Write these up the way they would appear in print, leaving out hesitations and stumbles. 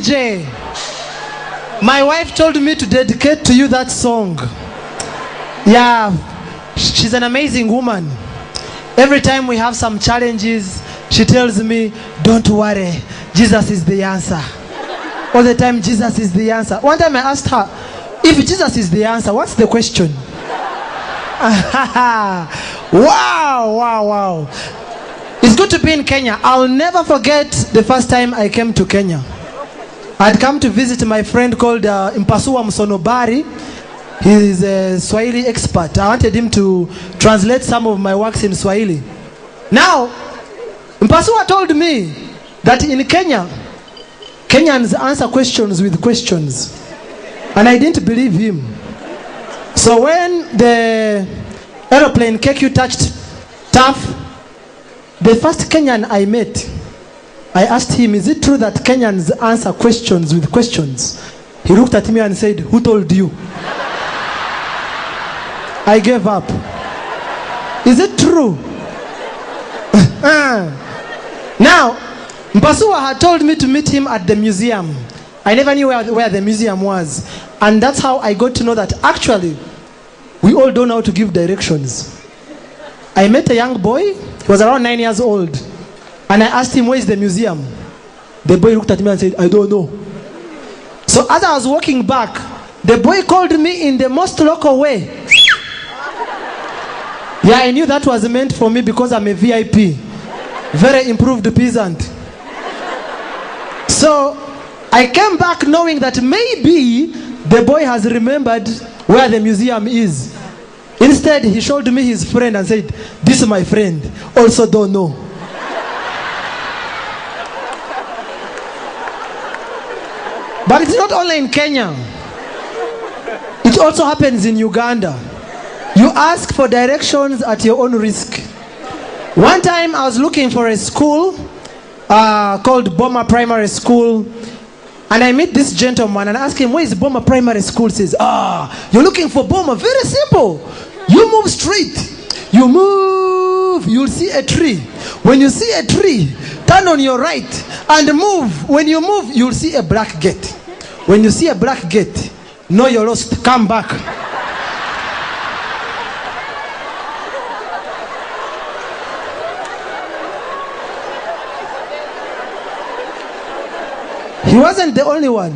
DJ, my wife told me to dedicate to you that song. Yeah, she's an amazing woman. Every time we have some challenges, she tells me, don't worry, Jesus is the answer. All the time, Jesus is the answer. One time I asked her, if Jesus is the answer, what's the question? Wow. It's good to be in Kenya. I'll never forget the first time I came to Kenya. I'd come to visit my friend called Mpasua Msonobari. He's a Swahili expert. I wanted him to translate some of my works in Swahili. Now, Mpasua told me that in Kenya, Kenyans answer questions with questions. And I didn't believe him. So when the aeroplane KQ touched Taff, the first Kenyan I met, I asked him, is it true that Kenyans answer questions with questions? He looked at me and said, who told you? I gave up. Is it true? Now, Mpasua had told me to meet him at the museum. I never knew where the museum was. And that's how I got to know that actually, we all don't know how to give directions. I met a young boy, he was around 9 years old. And I asked him, where is the museum? The boy looked at me and said, I don't know. So as I was walking back, the boy called me in the most local way. Yeah, I knew that was meant for me because I'm a VIP. Very improved peasant. So I came back knowing that maybe the boy has remembered where the museum is. Instead, he showed me his friend and said, this is my friend, also don't know. But it's not only in Kenya. It also happens in Uganda. You ask for directions at your own risk. One time I was looking for a school called Boma Primary School. And I met this gentleman and I asked him, where is Boma Primary School? He says, you're looking for Boma. Very simple. You move straight. You move, you'll see a tree. When you see a tree, turn on your right and move. When you move, you'll see a black gate. When you see a black gate, know you're lost. Come back. He wasn't the only one.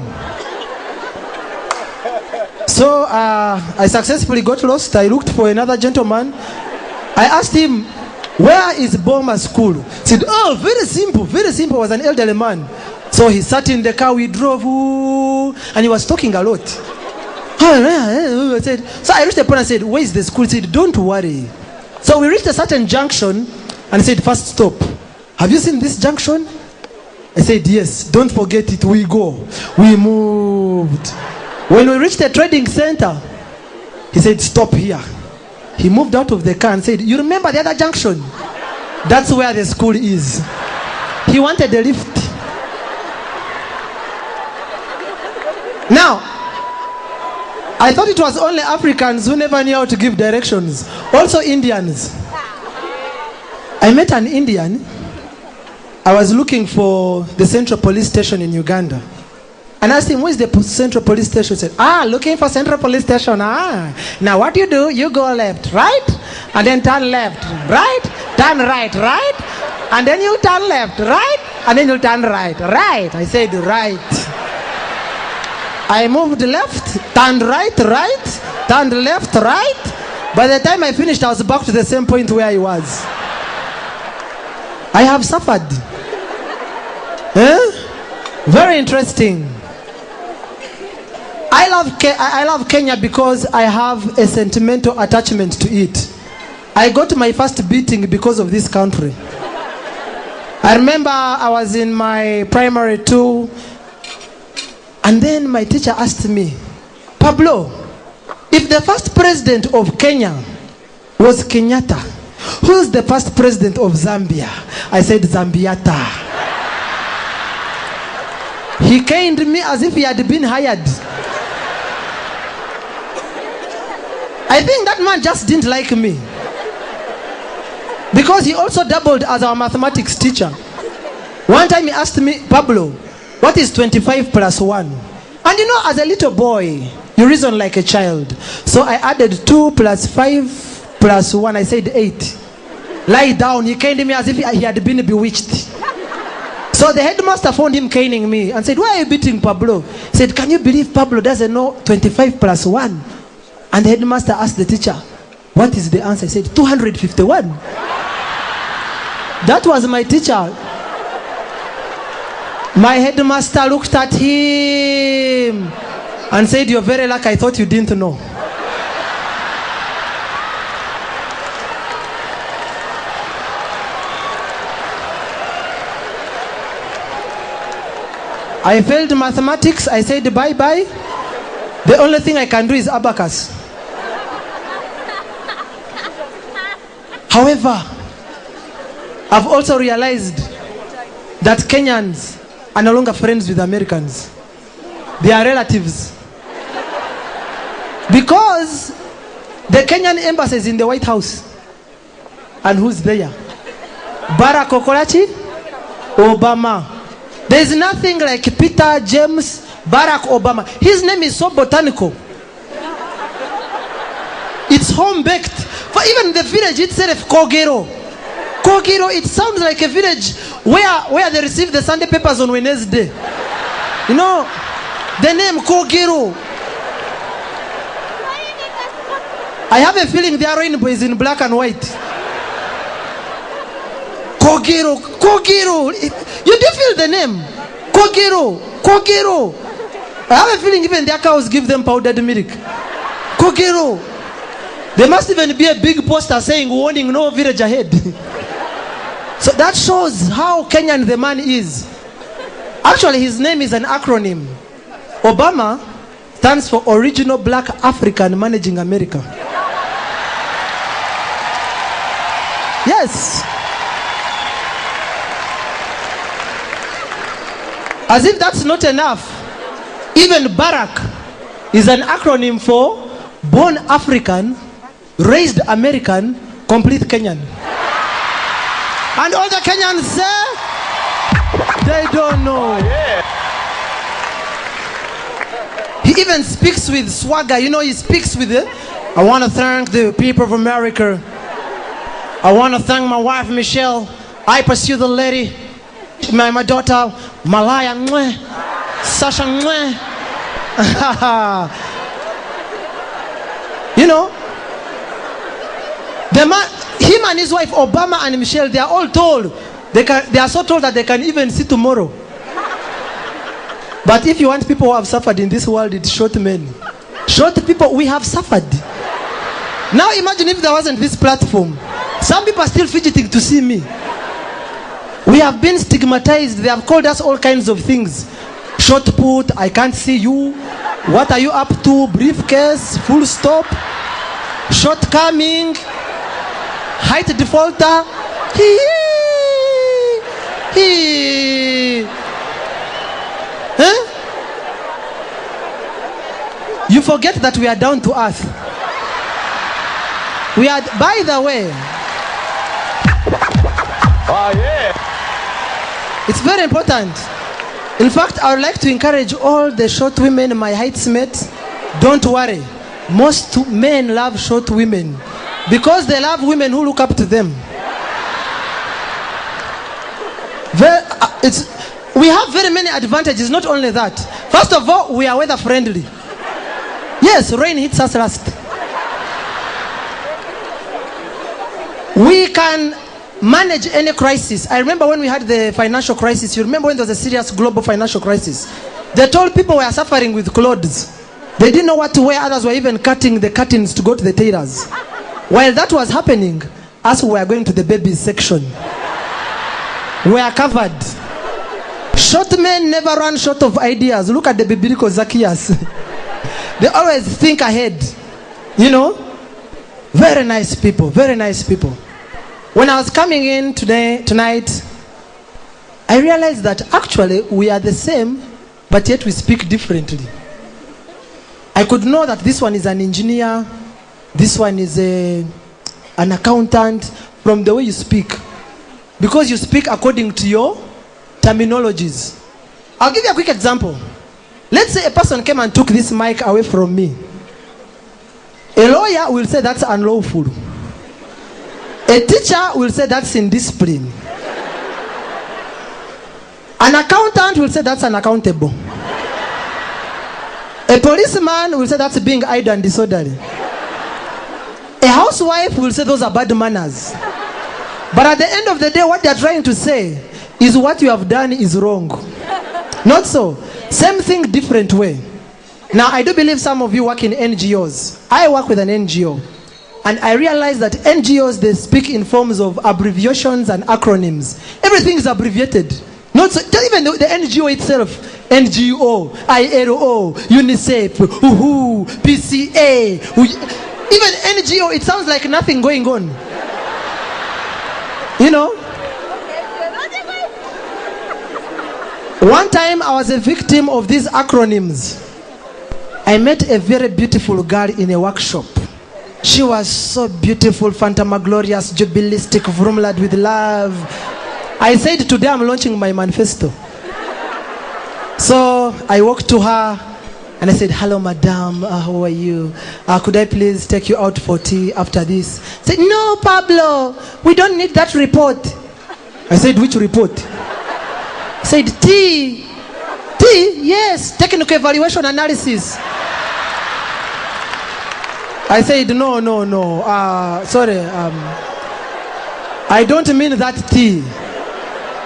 So I successfully got lost. I looked for another gentleman. I asked him, where is Boma School? He said, oh, very simple, very simple. He was an elderly man. So he sat in the car, we drove, and he was talking a lot. So I reached a point and said, where is the school? He said, don't worry. So we reached a certain junction and he said, first stop. Have you seen this junction? I said, yes, don't forget it, we go. We moved. When we reached the trading center, he said, stop here. He moved out of the car and said, you remember the other junction? That's where the school is. He wanted a lift. Now, I thought it was only Africans who never knew how to give directions. Also Indians. I met an Indian. I was looking for the Central Police Station in Uganda. And I asked him, where's the Central Police Station? He said, looking for Central Police Station. Now what you do, you go left, right? And then turn left, right? Turn right, right? And then you turn left, right? And then you turn right, right? I said, right. I moved left, turned right, right? Turned left, right? By the time I finished, I was back to the same point where I was. I have suffered. Very interesting. I love Kenya because I have a sentimental attachment to it. I got my first beating because of this country. I remember I was in my primary 2, and then my teacher asked me, Pablo, if the first president of Kenya was Kenyatta, who's the first president of Zambia? I said, Zambiata. He caned me as if he had been hired. I think that man just didn't like me. Because he also doubled as our mathematics teacher. One time he asked me, Pablo, What is 25 plus 1? And you know, as a little boy, you reason like a child. So I added 2 plus 5 plus 1. I said 8. Lie down. He caned me as if he had been bewitched. So the headmaster found him caning me and said, why are you beating Pablo? He said, can you believe Pablo doesn't know 25 plus 1? And the headmaster asked the teacher, what is the answer? He said, 251. That was my teacher. My headmaster looked at him and said, you're very lucky, I thought you didn't know. I failed mathematics. I said bye-bye. The only thing I can do is abacus. However, I've also realized that Kenyans are no longer friends with Americans. They are relatives. Because the Kenyan embassy is in the White House. And who's there? Barack Okolachi, Obama. There is nothing like Peter, James, Barack Obama. His name is so botanical. It's home-baked. For even the village itself, Kogero. Kogero, it sounds like a village where they receive the Sunday papers on Wednesday. You know, the name Kogero. I have a feeling their rainbow is in black and white. Kogero, Kogero. You do feel the name? Kogero, Kogero. I have a feeling even their cows give them powdered milk. Kogero. There must even be a big poster saying, warning, no village ahead. So that shows how Kenyan the man is. Actually, his name is an acronym. Obama stands for Original Black African Managing America. Yes. As if that's not enough, even Barack is an acronym for Born African, Raised American, Complete Kenyan. And all the Kenyans say, they don't know. He even speaks with swagger. You know, he speaks with it. I want to thank the people of America. I want to thank my wife, Michelle. I pursue the lady. My daughter, Malaya, Sasha. You know, the man, him and his wife, Obama and Michelle, they are all told. They are so told that they can even see tomorrow. But if you want people who have suffered in this world, it's short men. Short people, we have suffered. Now imagine if there wasn't this platform. Some people are still fidgeting to see me. We have been stigmatized. They have called us all kinds of things. Short put, I can't see you. What are you up to? Briefcase, full stop. Shortcoming. Height defaulter. Huh? You forget that we are down to earth. We are, by the way. Oh, yeah. It's very important. In fact, I would like to encourage all the short women, my heights mates, don't worry. Most men love short women because they love women who look up to them. We have very many advantages, not only that. First of all, we are weather friendly. Yes, rain hits us last. We can manage any crisis. I remember when we had the financial crisis. You remember when there was a serious global financial crisis? They told people were suffering with clothes. They didn't know what to wear. Others were even cutting the curtains to go to the tailors. While that was happening, us were going to the babies section. We are covered. Short men never run short of ideas. Look at the biblical Zacchaeus. They always think ahead. You know? Very nice people. Very nice people. When I was coming in tonight, I realized that actually we are the same, but yet we speak differently. I could know that this one is an engineer, this one is an accountant, from the way you speak. Because you speak according to your terminologies. I'll give you a quick example. Let's say a person came and took this mic away from me. A lawyer will say that's unlawful. A teacher will say that's indiscipline. An accountant will say that's unaccountable. A policeman will say that's being idle and disorderly. A housewife will say those are bad manners. But at the end of the day, what they are trying to say is what you have done is wrong. Not so. Same thing, different way. Now, I do believe some of you work in NGOs. I work with an NGO. And I realize that NGOs, they speak in forms of abbreviations and acronyms. Everything is abbreviated. Not so, even the NGO itself, NGO, ILO, UNICEF, UHU, PCA. Even NGO, it sounds like nothing going on. You know? One time I was a victim of these acronyms. I met a very beautiful girl in a workshop. She was so beautiful, phantasmaglorious, jubilistic, vrumlad with love. I said, today I'm launching my manifesto. So I walked to her and I said, hello, madam, how are you? Could I please take you out for tea after this? She said, no, Pablo, we don't need that report. I said, which report? Said, tea. Tea? Yes, technical evaluation analysis. I said, no. Sorry. I don't mean that tea.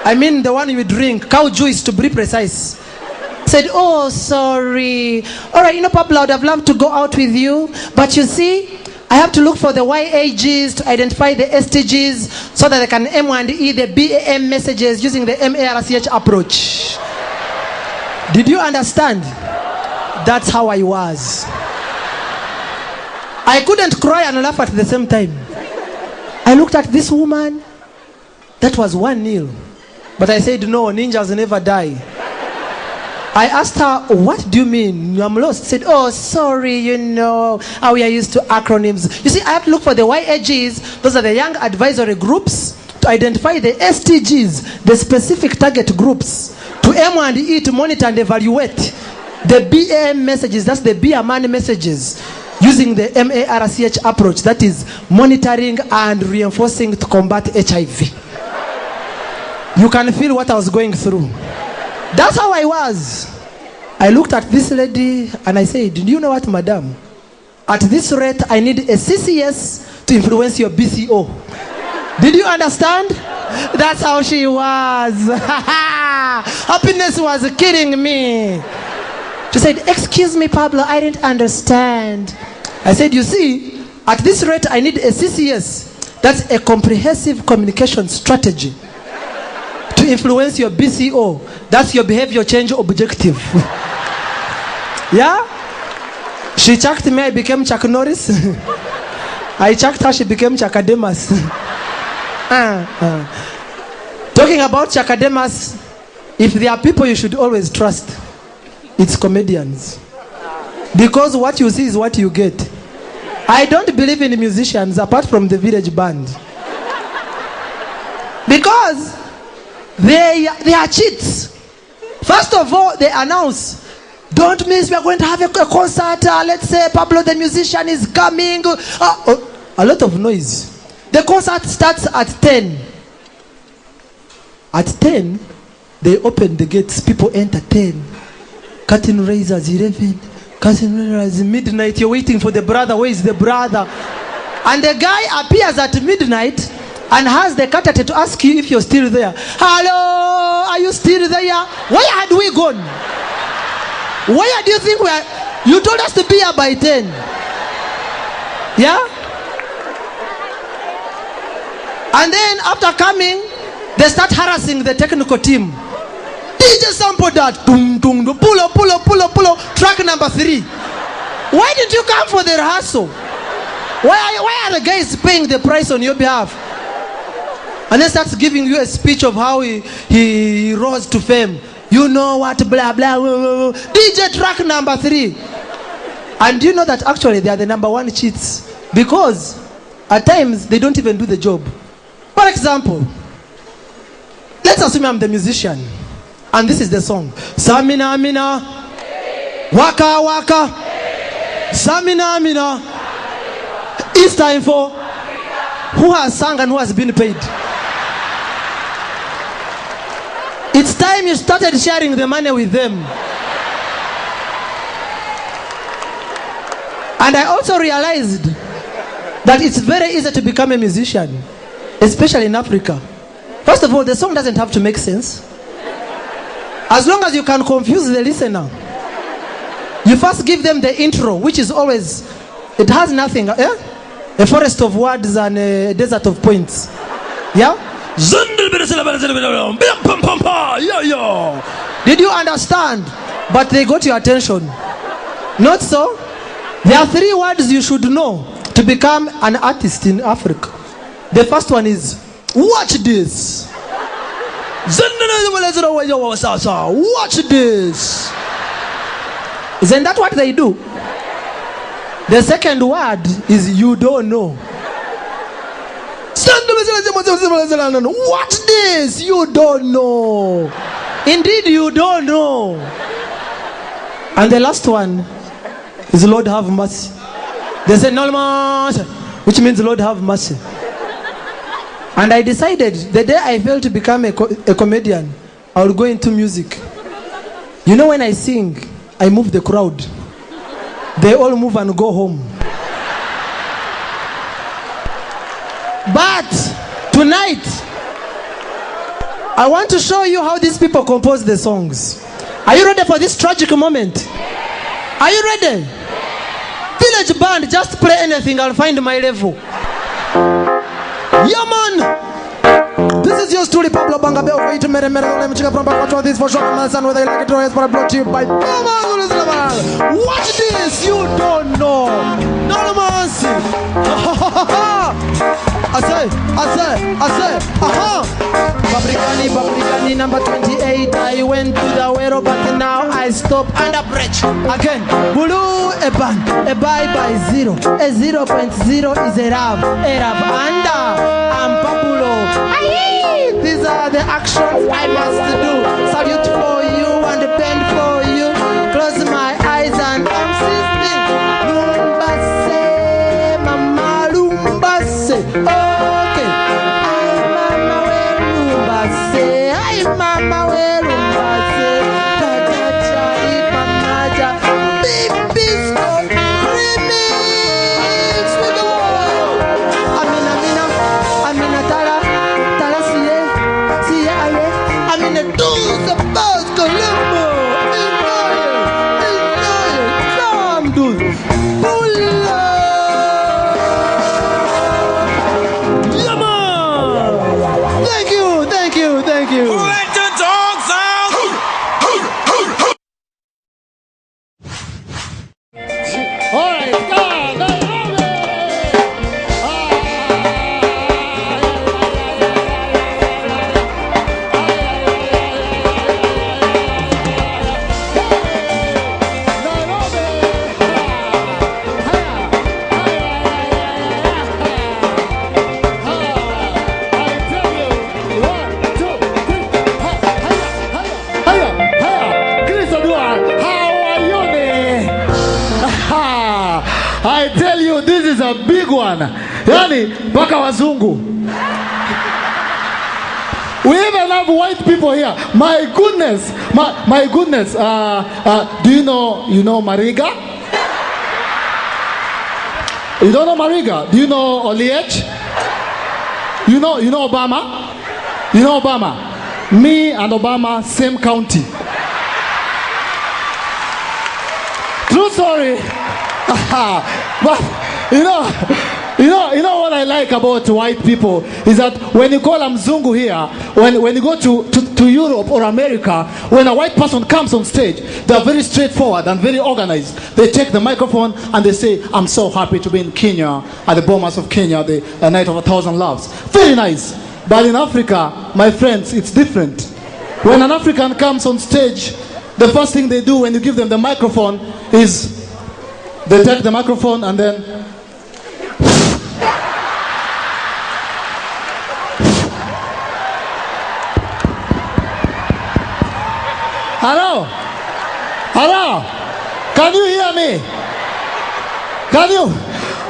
I mean the one you drink, cow juice to be precise. Said, oh, sorry. All right, Pablo, I would have loved to go out with you. But you see, I have to look for the YAGs to identify the STGs so that I can M&E the BAM messages using the MARCH approach. Did you understand? That's how I was. I couldn't cry and laugh at the same time. I looked at this woman. That was 1-0. But I said, no, ninjas never die. I asked her, what do you mean? I'm lost. She said, oh, sorry, how we are used to acronyms. You see, I have to look for the YAGs. Those are the young advisory groups. To identify the STGs, the specific target groups. To M&E, to monitor and evaluate the BAM messages. That's the Be a Man messages. Using the MARCH approach. That is monitoring and reinforcing to combat HIV. You can feel what I was going through. That's how I was. I looked at this lady and I said, do you know what, madam? At this rate, I need a CCS to influence your BCO. Did you understand? That's how she was. Happiness was killing me. She said, excuse me, Pablo, I didn't understand. I said, you see, at this rate, I need a CCS. That's a comprehensive communication strategy to influence your BCO. That's your behavior change objective. Yeah? She chucked me, I became Chuck Norris. I chucked her, she became Chakademas. Talking about Chakademas, if there are people you should always trust, it's comedians. Because what you see is what you get. I don't believe in musicians apart from the village band. Because they are cheats. First of all, they announce, don't miss, we are going to have a concert. Let's say Pablo the musician is coming. A lot of noise. The concert starts at 10. At 10, they open the gates. People enter 10. Curtain raisers 11. Curtain raisers midnight. You're waiting for the brother. Where is the brother? And the guy appears at midnight and has the courtesy to ask you if you're still there. Hello, are you still there? Where had we gone? Where do you think we are? You told us to be here by 10. Yeah? And then after coming, they start harassing the technical team. DJ sample that. Pull up. Track number 3. Why didn't you come for the rehearsal? Why are the guys paying the price on your behalf? And then starts giving you a speech of how he rose to fame. You know what, blah, blah, blah. DJ track number 3. And do you know that actually they are the number 1 cheats? Because at times they don't even do the job. For example, let's assume I'm the musician. And this is the song. Samina mina, waka waka, Samina mina. It's time for who has sung and who has been paid. It's time you started sharing the money with them. And I also realized that it's very easy to become a musician, especially in Africa. First of all, the song doesn't have to make sense. As long as you can confuse the listener. You first give them the intro, which is always, it has nothing, a forest of words and a desert of points. Yeah? Did you understand? But they got your attention. Not so. There are 3 words you should know to become an artist in Africa. The first one is, watch this. Watch this. Isn't that what they do? The second word is, you don't know. Watch this. You don't know. Indeed, you don't know. And the last one is, Lord have mercy. They say, no mercy, which means Lord have mercy. And I decided the day I failed to become a comedian, I would go into music. You know, when I sing, I move the crowd. They all move and go home. But tonight, I want to show you how these people compose the songs. Are you ready for this tragic moment? Are you ready? Village band, just play anything, I'll find my level. Yeah, man! This is your story, Pablo Banga. Wait a minute, let me check up from back. Watch this for sure, man. Whether you like it or not, but brought to you by watch this, you don't know. No mercy. I say, Babrigani, number 28. I went to the Wero, but now I stop and a bridge. Again, Bulu, a ban, a bye 0. A 0.0 is a rab, under, I'm Papulo. These are the actions I must do. Salute for you and bend for you. Close my eyes and I'm sisting. Lumbase, mama lumbase. Okay. Ay mama we lumbase. Ay mama we lumbase. Tatacha ipamaja. Baby stop remix with the world. Amina tala siye ale. Amina do the best Colombo. Come dude. Thank you. Let the dogs out! All right, God, I tell you, this is a big one. Yani, mpaka wazungu. We even have white people here. My goodness. My goodness. Do you know Mariga? You don't know Mariga? Do you know Oliech? You know Obama? You know Obama? Me and Obama, same county. True story. But you know what I like about white people is that when you call them Mzungu here, when you go to Europe or America, when a white person comes on stage, they are very straightforward and very organized. They take the microphone and they say, "I'm so happy to be in Kenya at the Bomas of Kenya, the Night of 1,000 Loves." Very nice. But in Africa, my friends, it's different. When an African comes on stage, the first thing they do when you give them the microphone is they take the microphone and then Hello? Hello? Can you hear me? Can you?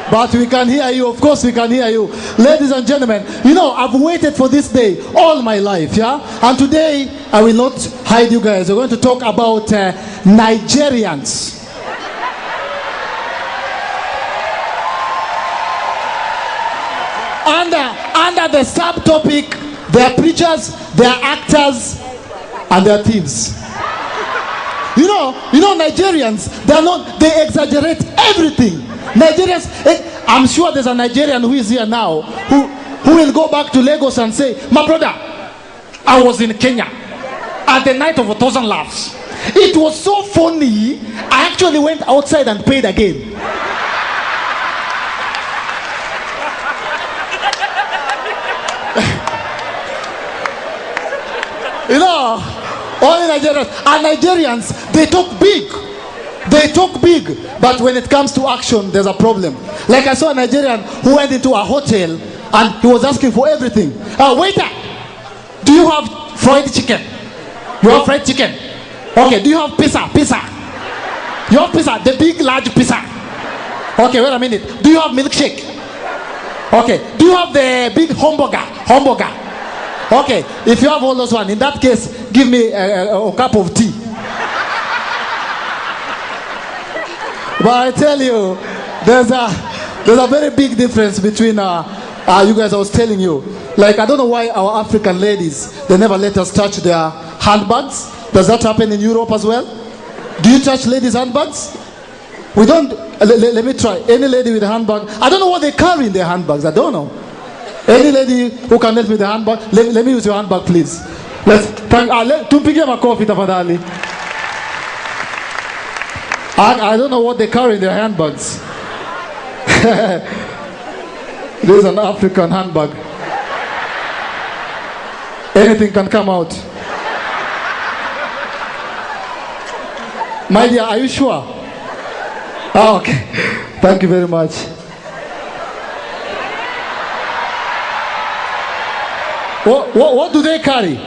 But we can hear you. Of course we can hear you. Ladies and gentlemen, you know, I've waited for this day all my life, yeah? And today, I will not hide you guys. We're going to talk about Nigerians. Under the subtopic, they are preachers, they are actors, and they are thieves. You know, Nigerians, they exaggerate everything. Nigerians, I'm sure there's a Nigerian who is here now who will go back to Lagos and say, my brother, I was in Kenya at the night of 1,000 laughs. It was so funny, I actually went outside and paid again. You know, only Nigerians. And Nigerians, they talk big. They talk big. But when it comes to action, there's a problem. Like I saw a Nigerian who went into a hotel and he was asking for everything. Waiter, do you have fried chicken? You have fried chicken? Okay, do you have pizza? Pizza. You have pizza, the big large pizza. Okay, wait a minute. Do you have milkshake? Okay, do you have the big hamburger? Hamburger. Okay, if you have all those ones, in that case, give me a cup of tea. But I tell you, there's a very big difference between you guys. I was telling you, like, I don't know why our African ladies, they never let us touch their handbags. Does that happen in Europe as well? Do you touch ladies' handbags? We don't. Let me try. Any lady with a handbag, I don't know what they carry in their handbags. I don't know. Any lady who can help me with the handbag, let me use your handbag, please. Tumpige makofi tafadhali. I don't know what they carry in their handbags. There's an African handbag. Anything can come out. My dear, are you sure? Oh, okay. Thank you very much. What do they carry?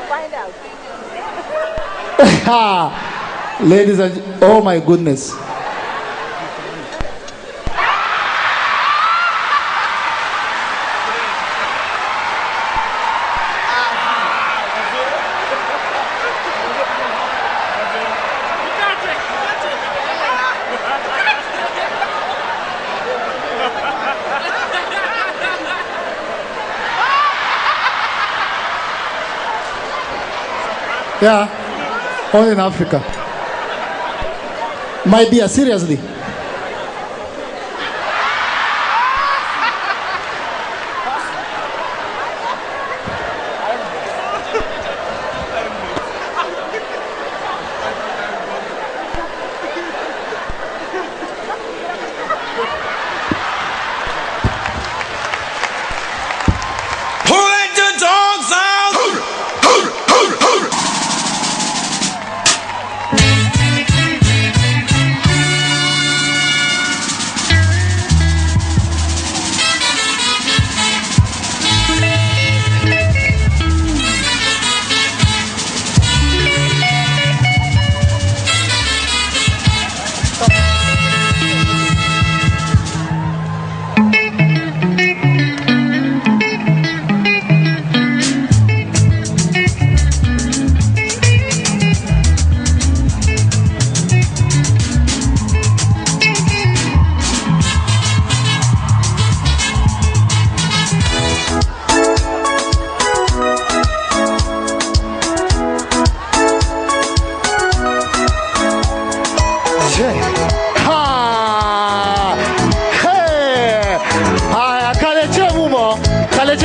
Find out. Ladies and oh my goodness. Yeah, only in Africa. My dear, seriously. Who let the dogs out?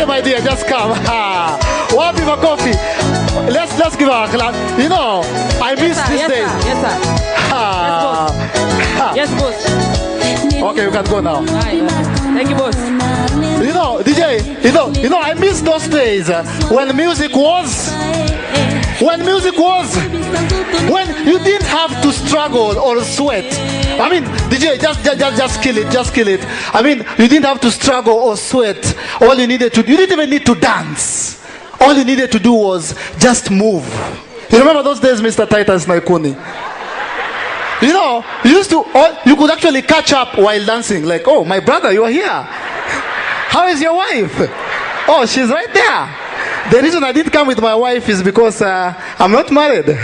My dear, just come. One people coffee. Let's give her a clap. You know, I miss this day. Yes, sir. Yes, boss. Okay, you can go now. Thank you, boss. You know, DJ, you know, I miss those days when music was when when you didn't have to struggle or sweat. I mean, DJ, just kill it. I mean, you didn't have to struggle or sweat. All you needed to do, you didn't even need to dance. All you needed to do was just move. You remember those days, Mr. Titus Naikuni? You know, you could actually catch up while dancing. Like, oh, my brother, you are here. How is your wife? Oh, she's right there. The reason I didn't come with my wife is because I'm not married.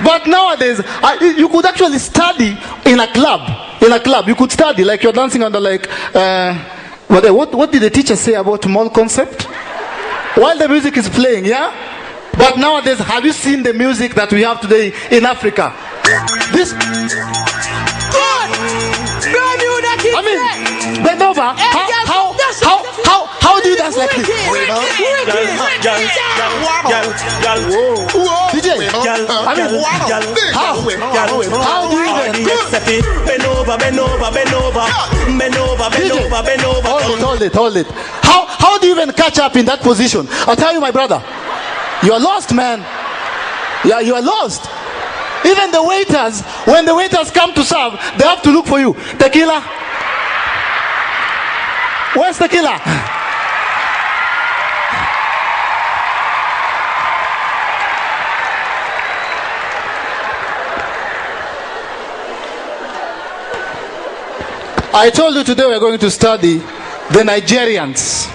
But nowadays, you could actually study in a club. In a club, you could study like you're dancing under like. What did the teacher say about mall concept? While the music is playing, yeah. But nowadays, have you seen the music that we have today in Africa? This. I mean, bend over. How do you dance like this? DJ, I mean, how do you dance? Hold it. How do you even catch up in that position? I'll tell you, my brother. You are lost, man. Yeah, you are lost. Even the waiters, when the waiters come to serve, they have to look for you. Tequila. Where's tequila? I told you today we're going to study the Nigerians.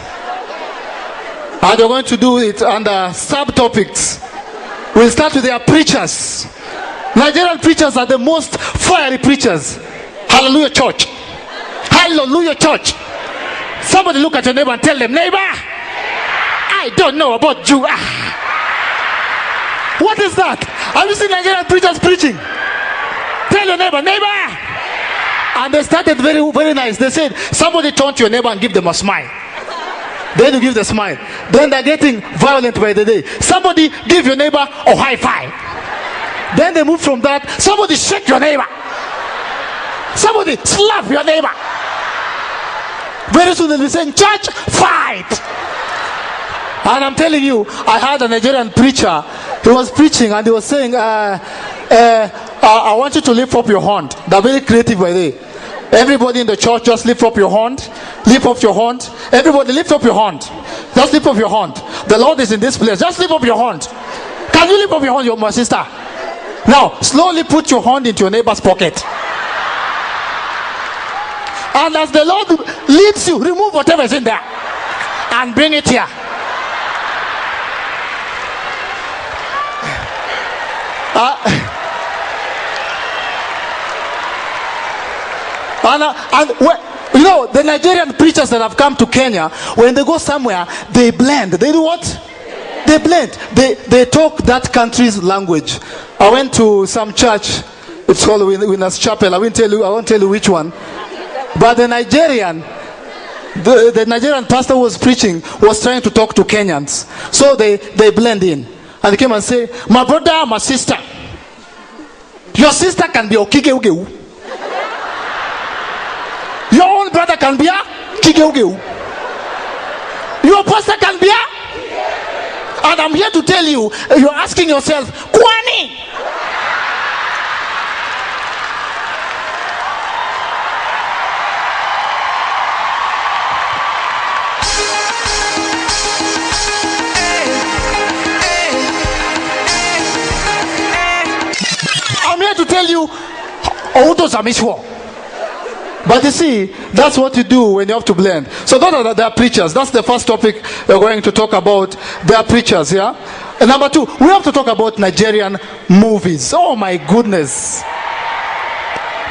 And we're going to do it under subtopics. We'll start with their preachers. Nigerian preachers are the most fiery preachers. Hallelujah, church. Hallelujah, church. Somebody look at your neighbor and tell them, neighbor, I don't know about you. What is that? Have you seen Nigerian preachers preaching? Tell your neighbor, neighbor. And they started very, very nice. They said, somebody turn to your neighbor and give them a smile. Then you give the smile. Then they're getting violent by the day. Somebody give your neighbor a high five. Then they move from that. Somebody shake your neighbor. Somebody slap your neighbor. Very soon they'll be saying, church, fight. And I'm telling you, I heard a Nigerian preacher. He was preaching and he was saying, I want you to lift up your hand. They're very creative by the way. Everybody in the church, just lift up your hand. Lift up your hand. Everybody, lift up your hand. Just lift up your hand. The Lord is in this place. Just lift up your hand. Can you lift up your hand, my sister? Now, slowly put your hand into your neighbor's pocket. And as the Lord leads you, remove whatever is in there and bring it here. You know, the Nigerian preachers that have come to Kenya, when they go somewhere, they blend. They do what? They blend. They talk that country's language. I went to some church. It's called Winners Chapel. I won't tell you which one. But the Nigerian pastor who was preaching was trying to talk to Kenyans. So they blend in. And they came and say, my brother, my sister. Your sister can be Okigeuge. Your own brother can be a Kigeuge. Your pastor can be a. And I'm here to tell you, you're asking yourself, Kwani? I'm here to tell you, but you see, that's what you do when you have to blend. So those are their preachers. That's the first topic we're going to talk about. Their preachers, yeah? And number two, we have to talk about Nigerian movies. Oh my goodness.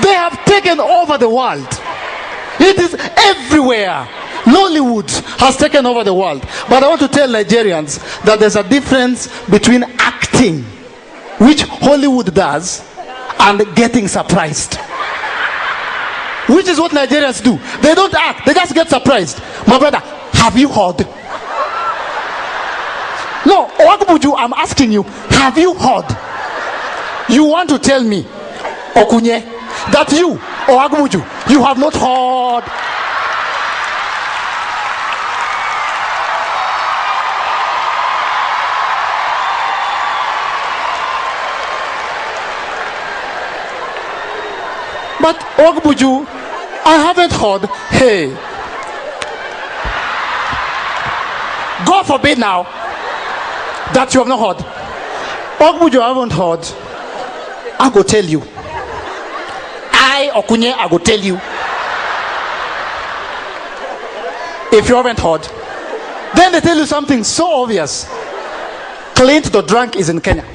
They have taken over the world. It is everywhere. Nollywood has taken over the world. But I want to tell Nigerians that there's a difference between acting, which Hollywood does, and getting surprised. Which is what Nigerians do. They don't act, they just get surprised. My brother, have you heard? No, Owakubuju, I'm asking you, have you heard? You want to tell me, Okunye, that you, Owakubuju, you have not heard? But Owakubuju, I haven't heard. Hey, God forbid now. that you have not heard. Ogbuju, you haven't heard. I go tell you. I, Okunye, I go tell you. If you haven't heard. Then they tell you something so obvious. Clint the drunk is in Kenya.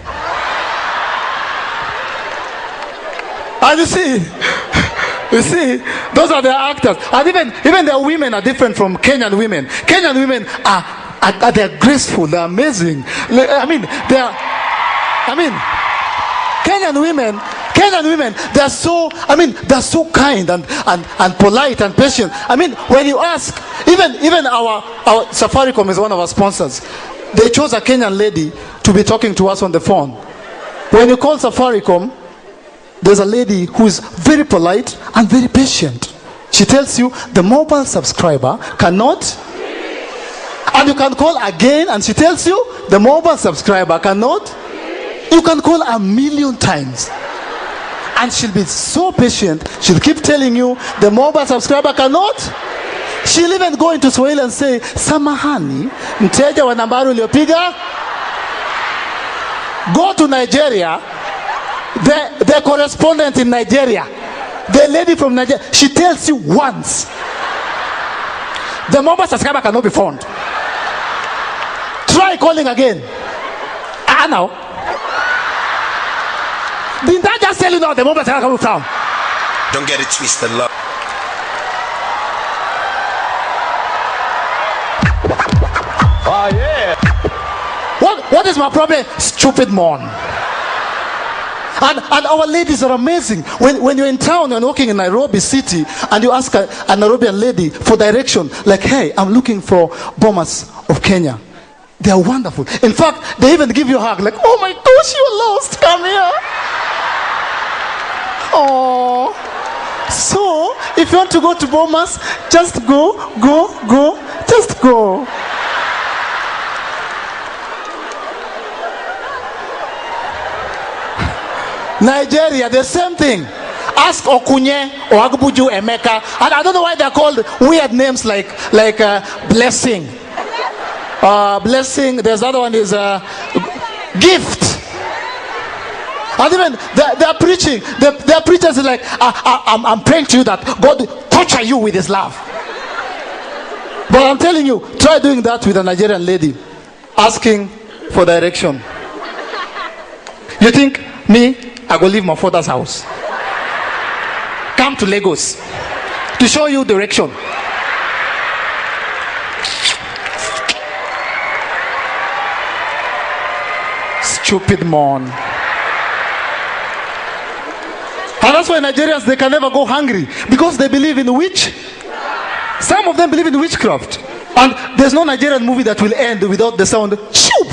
And you see, those are the actors. And even their women are different from Kenyan women. Kenyan women they're graceful, they're amazing. Kenyan women, they're so kind and polite and patient. I mean, when you ask, even our Safaricom is one of our sponsors. They chose a Kenyan lady to be talking to us on the phone. When you call Safaricom, there's a lady who is very polite and very patient. She tells you the mobile subscriber cannot, and you can call again and she tells you the mobile subscriber cannot. You can call 1,000,000 times and she'll be so patient. She'll keep telling you the mobile subscriber cannot. She'll even go into Swahili and say, samahani, mteja wa nambari uliopiga. Go to Nigeria. The correspondent in Nigeria, the lady from Nigeria, she tells you once the mobile subscriber cannot be found. Try calling again. Now. Didn't I just tell you now the mobile subscriber cannot be found? Don't get it twisted, love. Oh yeah. What is my problem? Stupid mon. And our ladies are amazing. When you're in town and walking in Nairobi city and you ask a Nairobian lady for direction, like, hey, I'm looking for Bomas of Kenya. They are wonderful. In fact, they even give you a hug, like, oh my gosh, you're lost, come here. Oh. So, if you want to go to Bomas, just go, just go. Nigeria, the same thing. Ask Okunye or Agbuju Emeka. And I don't know why they're called weird names like Blessing. Blessing, there's another one is Gift. And even they're preaching. Their preachers are like, I'm praying to you that God torture you with his love. But I'm telling you, try doing that with a Nigerian lady. Asking for direction. You think me? I go leave my father's house. Come to Lagos to show you direction. Stupid man. And that's why Nigerians, they can never go hungry because they believe in witch. Some of them believe in witchcraft. And there's no Nigerian movie that will end without the sound choop.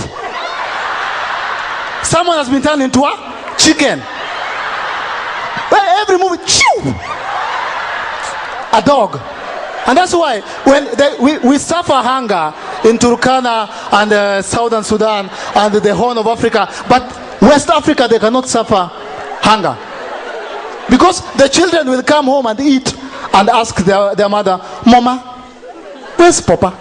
Someone has been turned into a chicken. Every movie, chew. A dog. And that's why when we suffer hunger in Turkana and Southern Sudan and the Horn of Africa, but West Africa, they cannot suffer hunger. Because the children will come home and eat and ask their mother, Mama, where's Papa?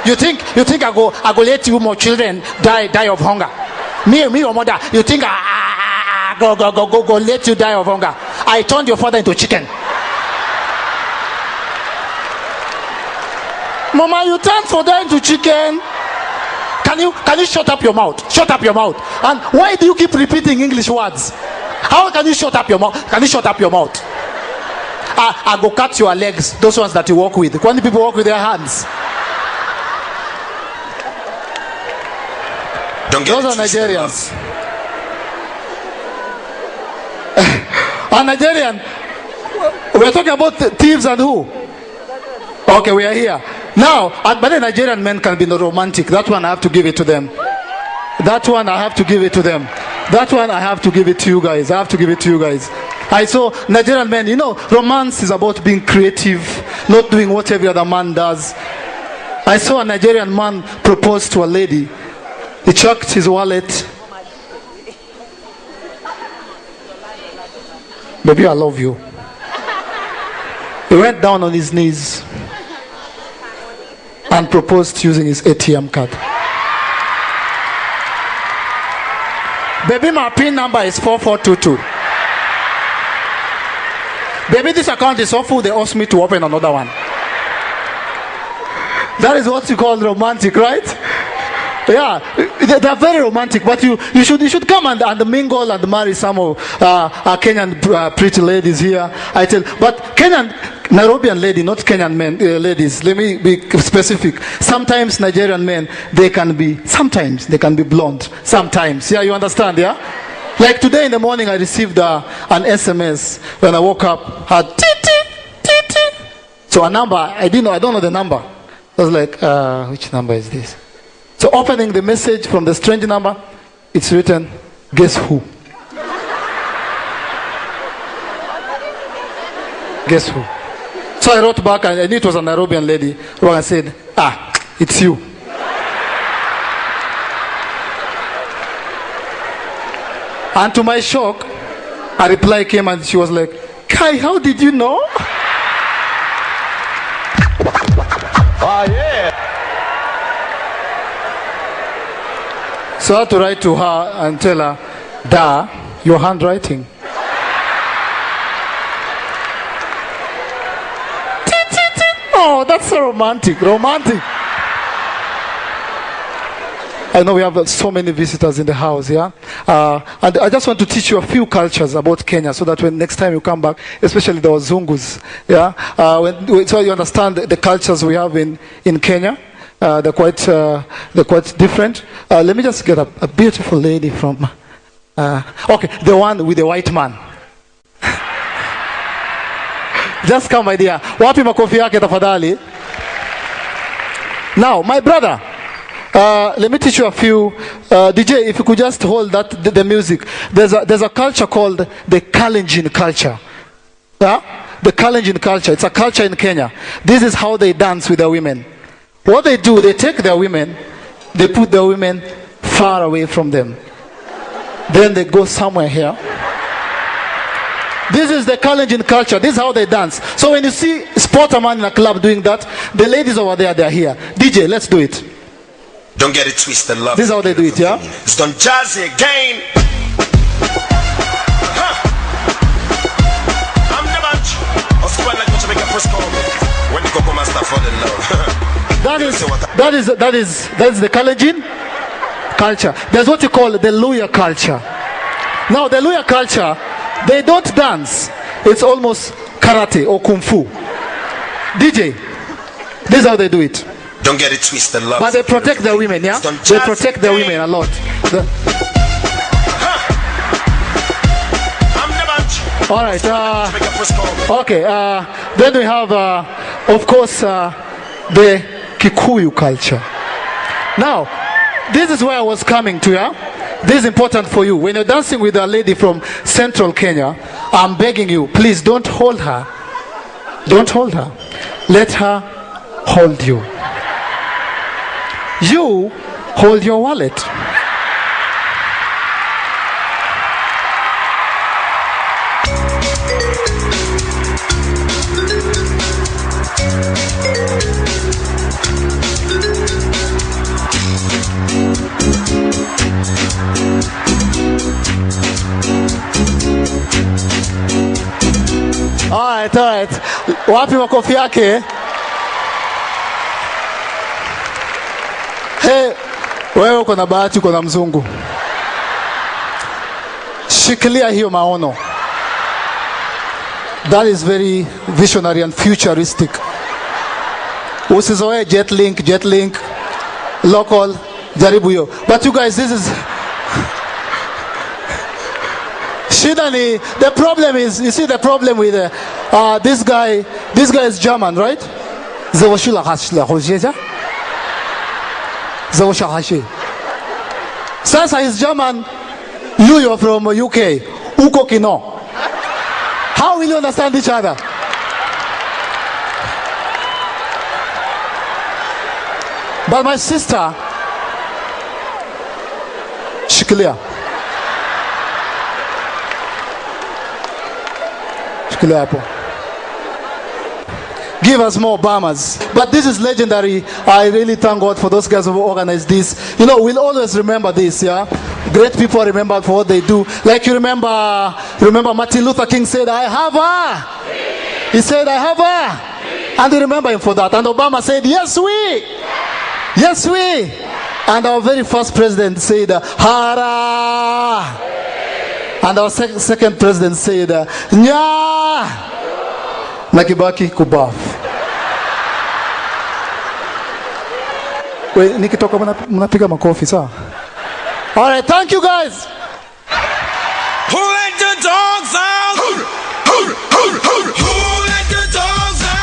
You think I go let you more children die of hunger? Me your mother, you think I go let you die of hunger? I turned your father into chicken. Mama, you turned father into chicken. Can you shut up your mouth? Shut up your mouth. And why do you keep repeating English words? How can you shut up your mouth? Can you shut up your mouth? I go cut your legs, those ones that you walk with. When people walk with their hands. Those are Nigerians. A Nigerian. We're talking about thieves and who? Okay, we are here. Now, but the Nigerian men can be romantic. That one I have to give it to them. That one I have to give it to them. That one I have to give it to you guys. I have to give it to you guys. I saw Nigerian men, romance is about being creative, not doing what every other man does. I saw a Nigerian man propose to a lady. He chucked his wallet Baby, I love you. He went down on his knees and proposed using his ATM card. Baby, my PIN number is 4422. Baby, this account is so full, they asked me to open another one. That is what you call romantic, right? Yeah, they're very romantic, but you should come and mingle and marry some of our Kenyan pretty ladies here. But Kenyan, Nairobian lady, not Kenyan men, ladies. Let me be specific. Sometimes Nigerian men, they can be blonde. Sometimes, yeah, you understand, yeah? Like today in the morning, I received an SMS when I woke up. Had titi. So a number, I don't know the number. I was like, which number is this? So opening the message from the strange number, it's written, guess who? Guess who? So I wrote back, and I knew it was a Nairobian lady. I said, it's you. And to my shock, a reply came and she was like, Kai, how did you know? Oh, yeah. So I had to write to her and tell her, Da, your handwriting. Oh, that's so romantic. I know we have so many visitors in the house, yeah? And I just want to teach you a few cultures about Kenya so that when next time you come back, especially the Wazungus, yeah? So you understand the cultures we have in Kenya. They're quite different. Let me just get a beautiful lady from... okay, the one with the white man. Just come, my dear. Wapi makofi yake tafadhali? Now, my brother, let me teach you a few. DJ, if you could just hold the music. There's a culture called the Kalenjin culture. Yeah? The Kalenjin culture. It's a culture in Kenya. This is how they dance with their women. What they do, they take their women, they put their women far away from them. Then they go somewhere here. This is the Kalenjin culture. This is how they dance. So when you see spot a man in a club doing that, the ladies over there, they're here. DJ, let's do it. Don't get it twisted, love. This is how they do it, yeah? It's done jazzy again. I'm the bunch. I'll squad like what you make a first call. When you go for master for the love. That is the Kalenjin culture. There's what you call the Luya culture. Now the Luya culture, they don't dance. It's almost karate or kung fu. DJ, this is how they do it. Don't get it twisted, love. But they protect their women, yeah? They protect their women a lot. I'm the bunch. All right. Make a first call. Okay. Then we have, of course, the Kikuyu culture. Now, this is where I was coming to, yeah? This is important for you. When you're dancing with a lady from central Kenya, I'm begging you, please don't hold her. Don't hold her. Let her hold you. You hold your wallet. All right. Wapi makofi yake? Hey, wewe uko na bahati, uko na mzungu. Shikilia hiyo maono. That is very visionary and futuristic. Usizoe Jetlink, local, jaribu hiyo. But you guys, this is... Shidani, the problem is, you see the problem with this guy is German, right? Sasa is German, you're from UK, uko kino. How will you understand each other? But my sister, shikilia. shikilia hapo. Give us more Obamas. But this is legendary. I really thank God for those guys who organized this. You know, we'll always remember this, yeah? Great people remember for what they do. Like you remember Martin Luther King said, I have her. He said, I have her. And we remember him for that. And Obama said, yes, we. Yes, we. And our very first president said, Hara. And our second president said, Nya. Na Kibaki kubaf. Wait, nikitoka mnapiga makofi, sawa? All right, thank you guys. Who let the dogs out? Who let the dogs out?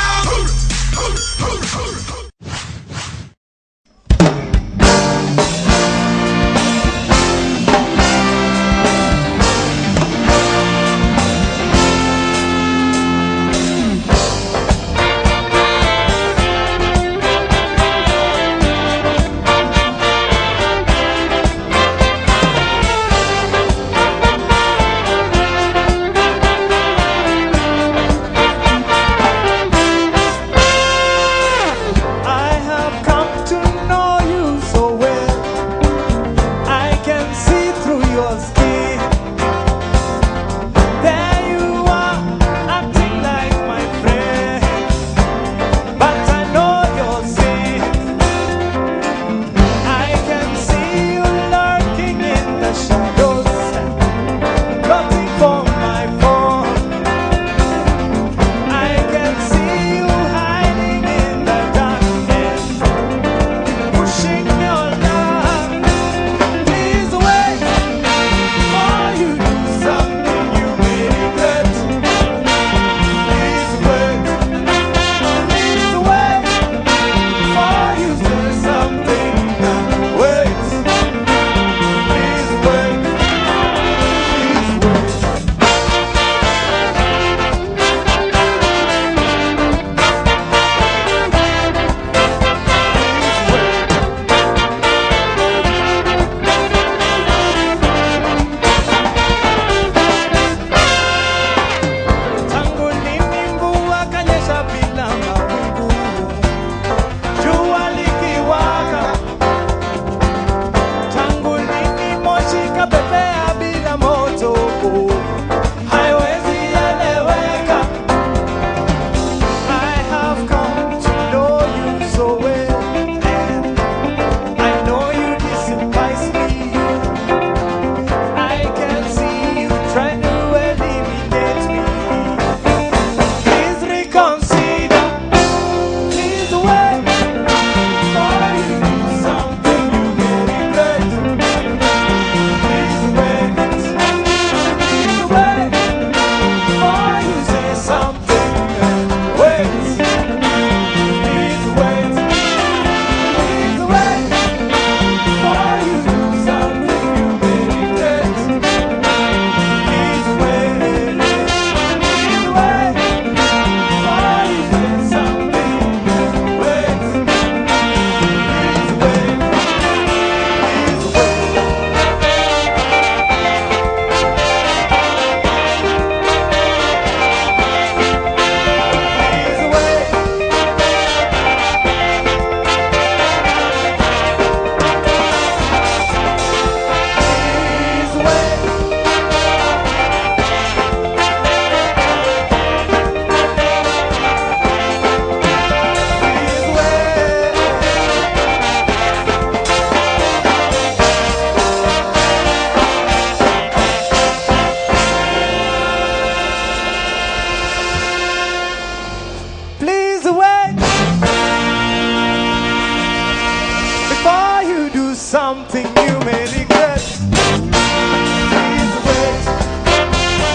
something you may regret.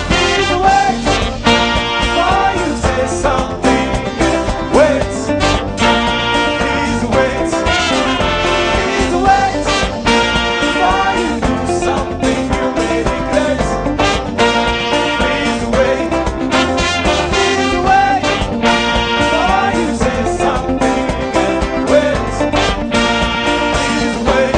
Please wait, before you say something. Wait, please wait, before you do something you may regret. Please wait, before you say something. Wait, please wait.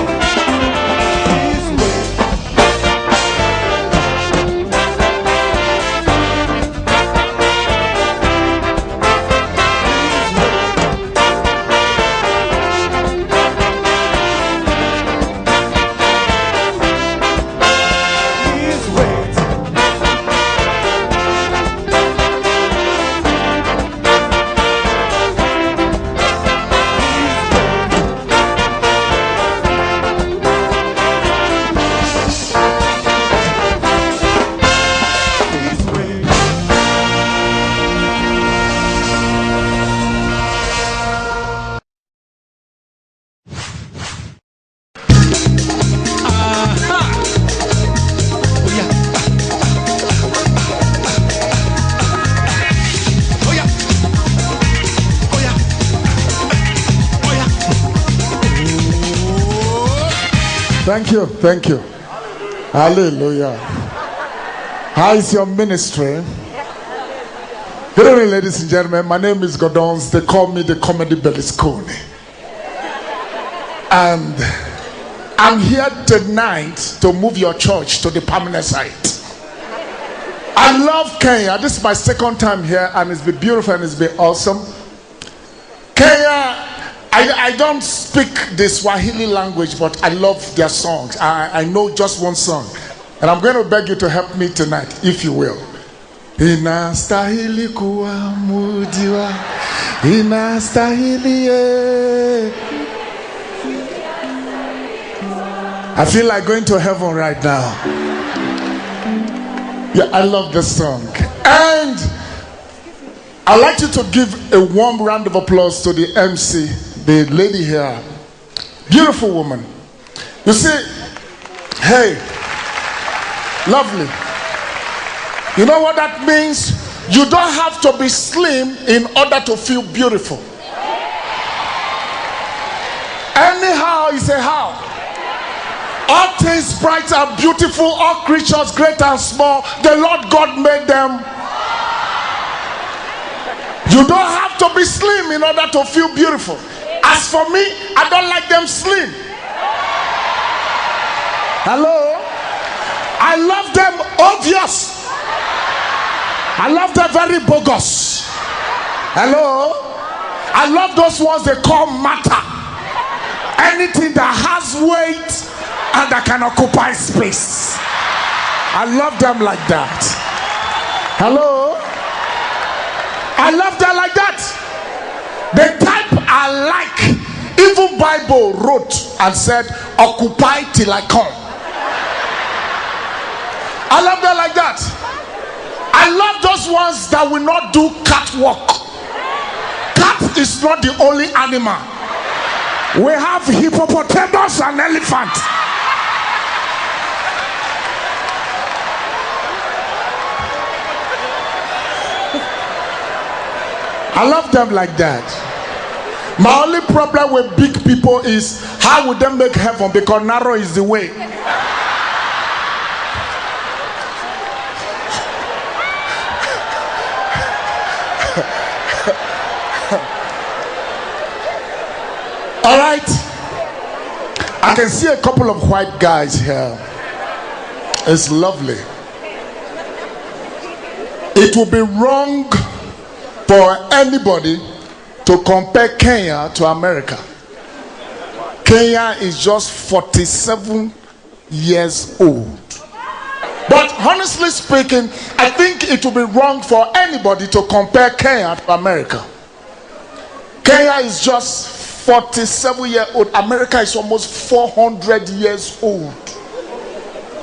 Thank you. Thank you. Hallelujah. How is your ministry? Good evening, ladies and gentlemen. My name is Godons. They call me the Comedy Berlusconi. And I'm here tonight to move your church to the permanent site. I love Kenya. This is my second time here, and it's been beautiful and it's been awesome. Kenya, I don't speak the Swahili language, but I love their songs. I know just one song. And I'm going to beg you to help me tonight, if you will. Inastahili kuamudiwa, inastahili. I feel like going to heaven right now. Yeah, I love this song. And I'd like you to give a warm round of applause to the MC, the lady here. Beautiful woman. You see, hey, lovely. You know what that means? You don't have to be slim in order to feel beautiful. Anyhow, you say how. All things bright and beautiful, all creatures great and small, the Lord God made them. You don't have to be slim in order to feel beautiful. As for me, I don't like them slim. Hello? I love them obvious. I love them very bogus. Hello? I love those ones they call matter. Anything that has weight and that can occupy space. I love them like that. Hello? I love them like that. The type I like, even Bible wrote and said, occupy till I come. I love them like that. I love those ones that will not do catwalk. Cat is not the only animal. We have hippopotamus and elephant. I love them like that. My only problem with big people is how would they make heaven, because narrow is the way. All right, I can see a couple of white guys here. It's lovely. It would be wrong for anybody to compare Kenya to America. Kenya is just 47 years old. But honestly speaking, I think it would be wrong for anybody to compare Kenya to America. Kenya is just 47-year-old. America is almost 400 years old.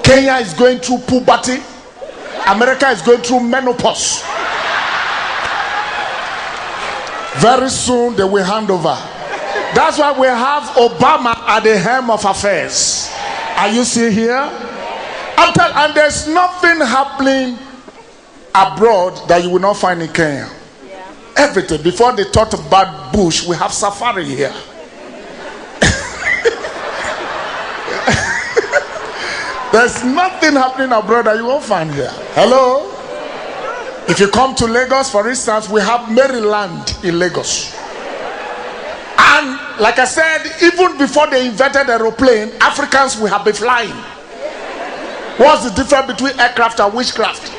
Kenya is going through puberty. America is going through menopause. Very soon they will hand over. That's why we have Obama at the helm of affairs. Are you still here? And there's nothing happening abroad that you will not find in Kenya. Everything. Before they thought about bush, we have safari here. There's nothing happening abroad that you won't find here. Hello? If you come to Lagos, for instance, we have Maryland in Lagos. And like I said, even before they invented aeroplane, Africans will have been flying. What's the difference between aircraft and witchcraft?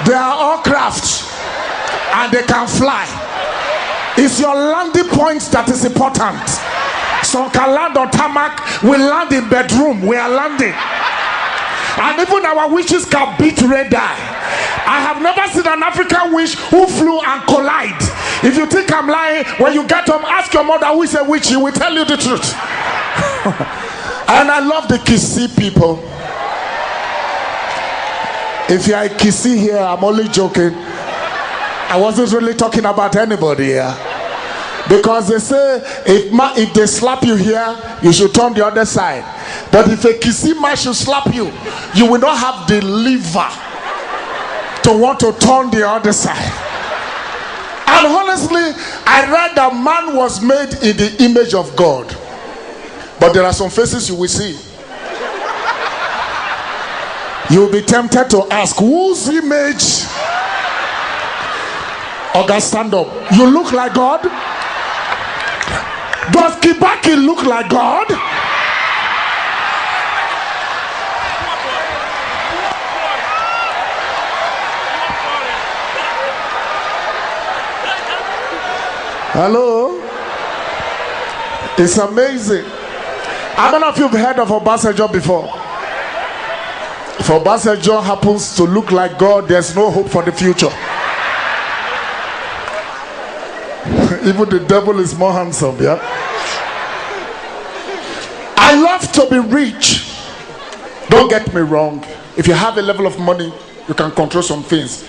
They are all crafts and they can fly. It's your landing point that is important. Some can land on tarmac, we land in bedroom, we are landing. And even our witches can beat radar. I have never seen an African witch who flew and collide. If you think I'm lying, when you get home, ask your mother who is a witch, she will tell you the truth. And I love the Kisii people. If you are a Kisii here, I'm only joking. I wasn't really talking about anybody here. Because they say if they slap you here, you should turn the other side. But if a Kisii man should slap you, you will not have the liver to want to turn the other side. And honestly, I read that man was made in the image of God. But there are some faces you will see. You will be tempted to ask, whose image? Oga, stand up. You look like God? Does Kibaki look like God? Hello? It's amazing. How many of you have heard of Obasanjo before? If Obasanjo happens to look like God, there's no hope for the future. Even the devil is more handsome, yeah? I love to be rich. Don't get me wrong. If you have a level of money, you can control some things.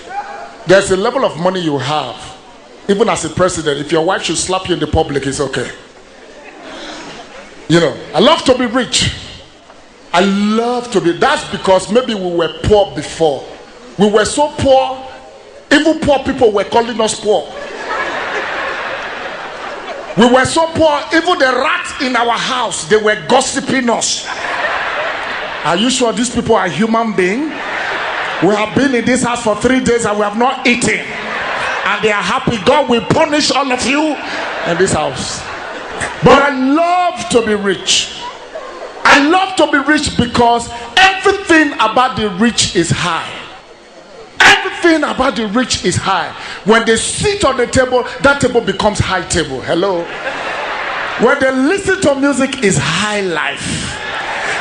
There's a level of money you have. Even as a president, if your wife should slap you in the public, it's okay. You know, I love to be rich. I love to be. That's because maybe we were poor before. We were so poor, even poor people were calling us poor. We were so poor, even the rats in our house, they were gossiping us. Are you sure these people are human beings? We have been in this house for 3 days and we have not eaten. And they are happy. God will punish all of you in this house. But I love to be rich. I love to be rich because everything about the rich is high. Everything about the rich is high. When they sit on the table, that table becomes high table. Hello. When they listen to music, is high life.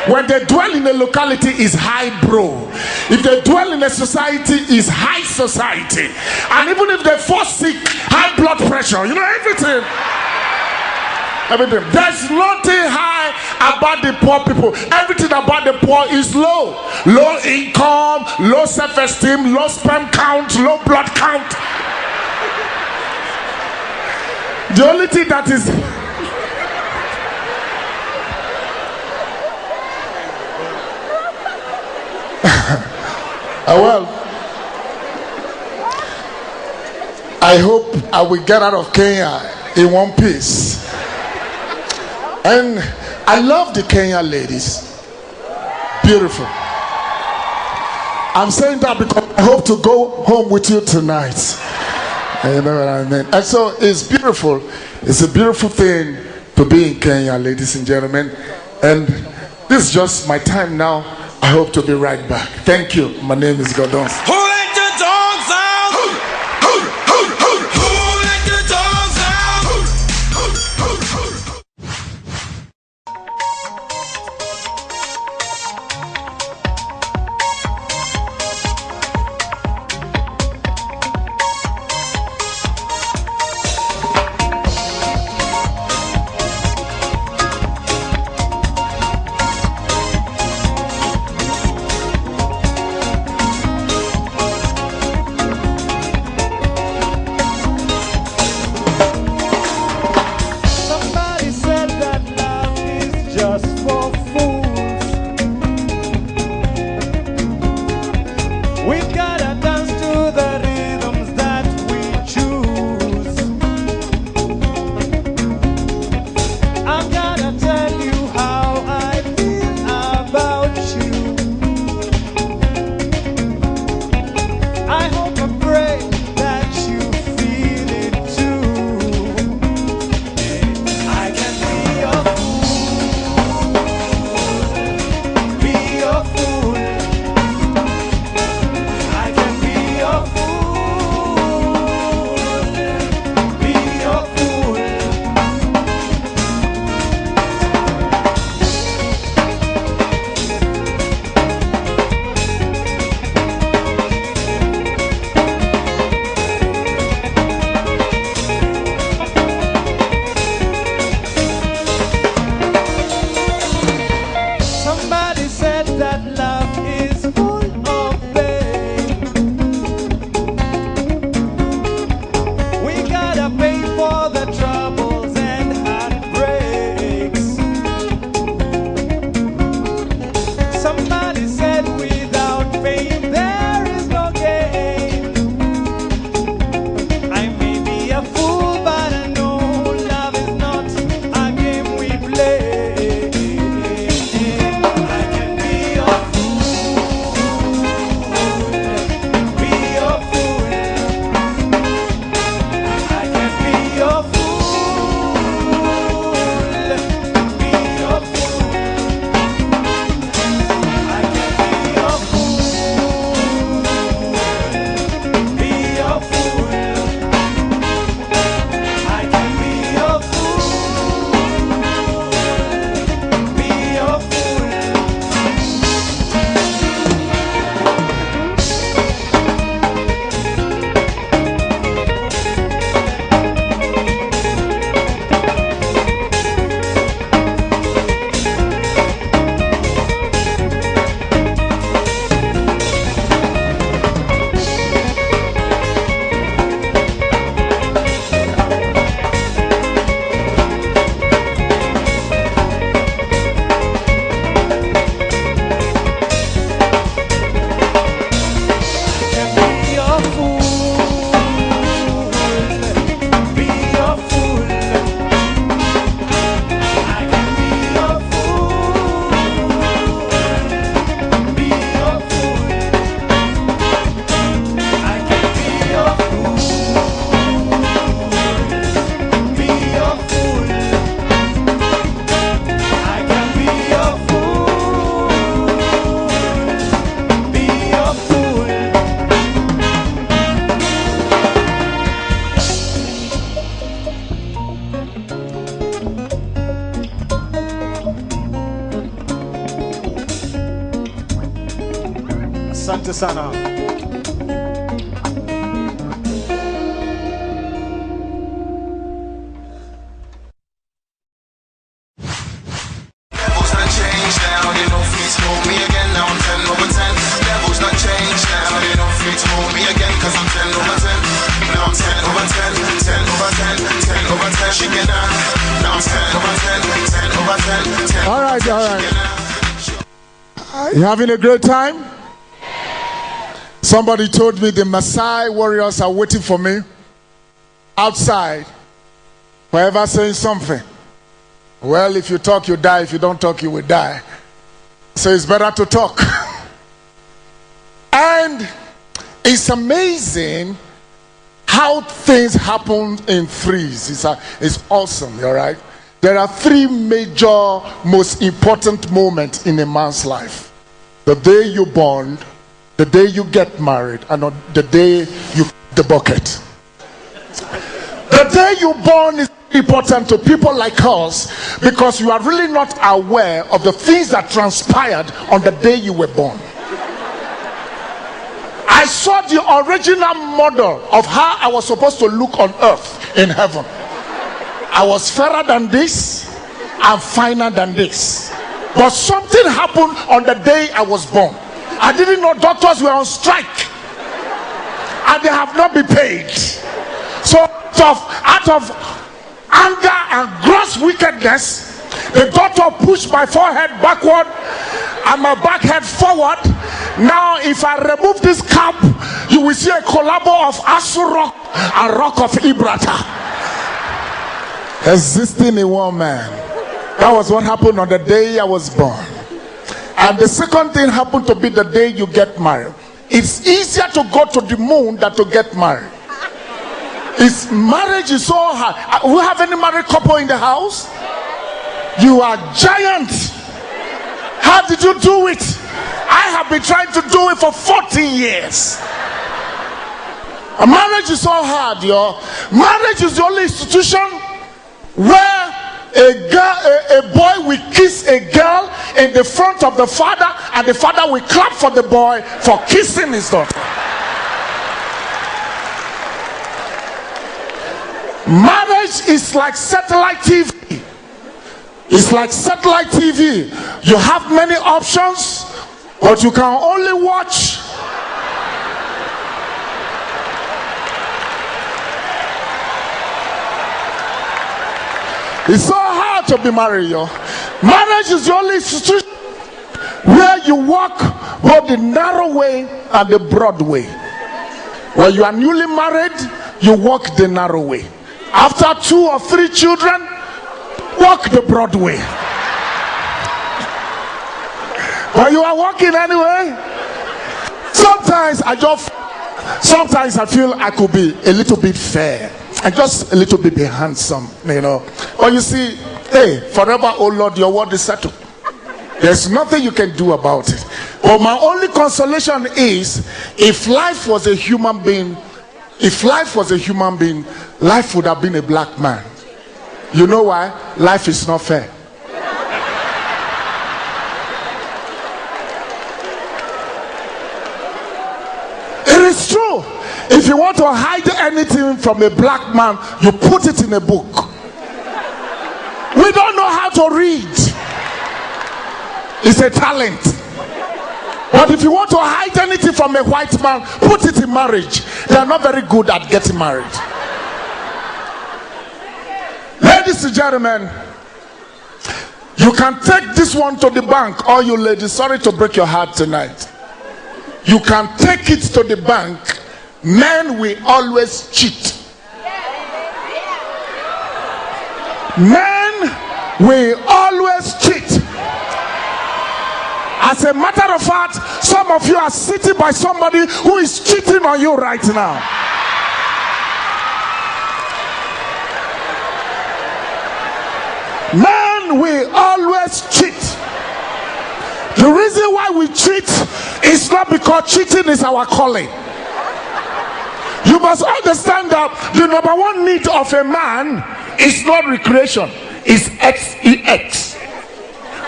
When they dwell in a locality, is high bro. If they dwell in a society, is high society. And even if they fall sick, high blood pressure, you know, everything. There's nothing high about the poor people. Everything about the poor is low. Low income, low self-esteem, low sperm count, low blood count. The only thing that is well, I hope I will get out of Kenya in one piece. And I love the Kenya ladies. Beautiful. I'm saying that because I hope to go home with you tonight. You know what I mean? And so it's beautiful. It's a beautiful thing to be in Kenya, ladies and gentlemen. And this is just my time now. I hope to be right back. Thank you. My name is Gordon. Who let the dogs out? Who let the dogs out? Asante sana. Levels done changed now, they no free to hold me again. Now I'm 10 over 10. Levels done changed now, they no free to hold me again. Cause I'm 10 over 10. Now I'm 10 over 10, 10 over 10, 10 over 10. She get down. Now I'm 10 over 10, 10 over 10, 10 All right, all over 10. right. You having a great time? Somebody told me the Maasai warriors are waiting for me outside, forever saying something. Well, if you talk, you die. If you don't talk, you will die. So it's better to talk. And it's amazing how things happen in threes. It's awesome, all right? There are three major, most important moments in a man's life. The day you're born, the day you get married, and on the day you the bucket. The day you're born is important to people like us because you are really not aware of the things that transpired on the day you were born. I saw the original model of how I was supposed to look on earth in heaven. I was fairer than this and finer than this. But something happened on the day I was born. I didn't know doctors were on strike and they have not been paid. So out of anger and gross wickedness, the doctor pushed my forehead backward and my back head forward. Now if I remove this cap, you will see a collabo of Asu Rock and Rock of Ibrata existing in one man. That was what happened on the day I was born. And the second thing happened to be the day you get married. It's easier to go to the moon than to get married. Marriage is so hard. We have any married couple in the house? You are giant. How did you do it? I have been trying to do it for 40 years. A marriage is so hard, yo. Marriage is the only institution where a boy will kiss a girl in the front of the father, and the father will clap for the boy for kissing his daughter. Marriage is like satellite TV. It's like satellite TV. You have many options, but you can only watch. It's so hard to be married, yo. Marriage is the only institution where you walk both the narrow way and the broad way. When you are newly married, you walk the narrow way. After 2 or 3 children, walk the broad way. But you are walking anyway. Sometimes I feel I could be a little bit fair and just a little bit handsome, you know. But you see, hey, forever, oh Lord, your word is settled. There's nothing you can do about it. But my only consolation is, if life was a human being, life would have been a black man. You know why? Life is not fair. It is true. If you want to hide anything from a black man, you put it in a book. We don't know how to read. It's a talent. But if you want to hide anything from a white man, put it in marriage. They are not very good at getting married. Ladies and gentlemen, you can take this one to the bank. All you ladies, sorry to break your heart tonight. You can take it to the bank. Men will always cheat. Men will always cheat. As a matter of fact, some of you are sitting by somebody who is cheating on you right now. Men will always cheat. The reason why we cheat is not because cheating is our calling. You must understand that the number one need of a man is not recreation, it's XEX.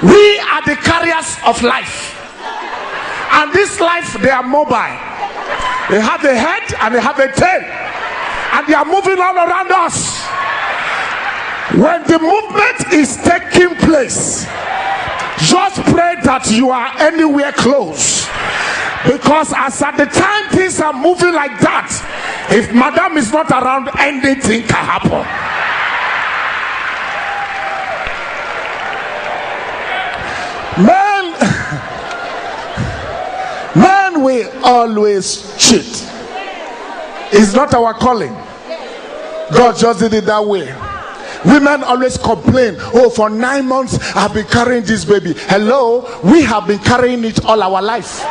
We are the carriers of life. And this life, they are mobile. They have a head and they have a tail. And they are moving all around us. When the movement is taking place, just pray that you are anywhere close. Because as at the time things are moving like that, if madam is not around, anything can happen. Men will always cheat. It's not our calling. God just did it that way. Women always complain, oh, for 9 months I've been carrying this baby. Hello, we have been carrying it all our life.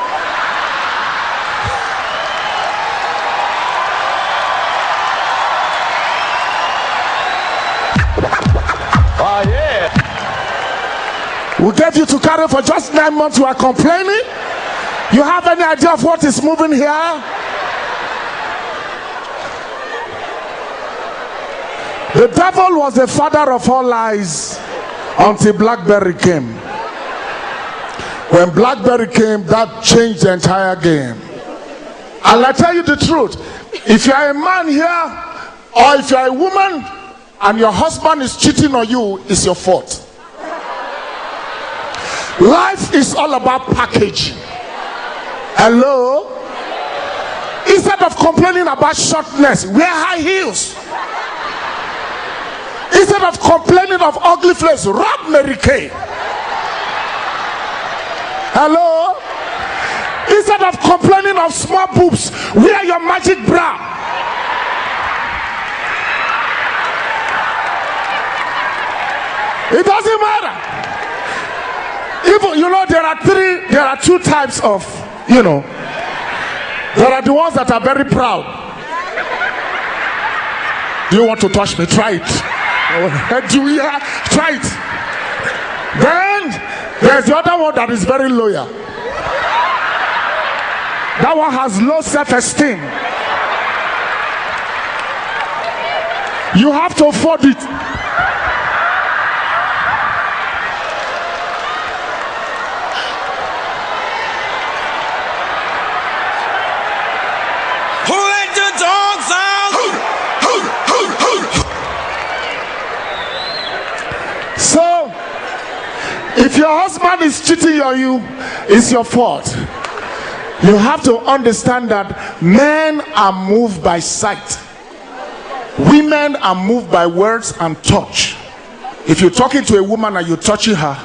Oh, yeah. We gave you to carry for just 9 months. You are complaining? You have any idea of what is moving here? The devil was the father of all lies until BlackBerry came. When BlackBerry came, that changed the entire game. And I tell you the truth, if you are a man here or if you are a woman and your husband is cheating on you, it's your fault. Life is all about packaging. Hello? Instead of complaining about shortness, wear high heels. Instead of complaining of ugly face, rub Mary Kay. Hello? Instead of complaining of small boobs, wear your magic bra. It doesn't matter. Even, there are two types of, there are the ones that are very proud. Do you want to touch me? Try it. Do you? Try it. Then there's the other one that is very loyal. That one has low self-esteem. You have to afford it. Who let the dogs out? So, if your husband is cheating on you, it's your fault. You have to understand that men are moved by sight. Women are moved by words and touch. If you're talking to a woman and you're touching her,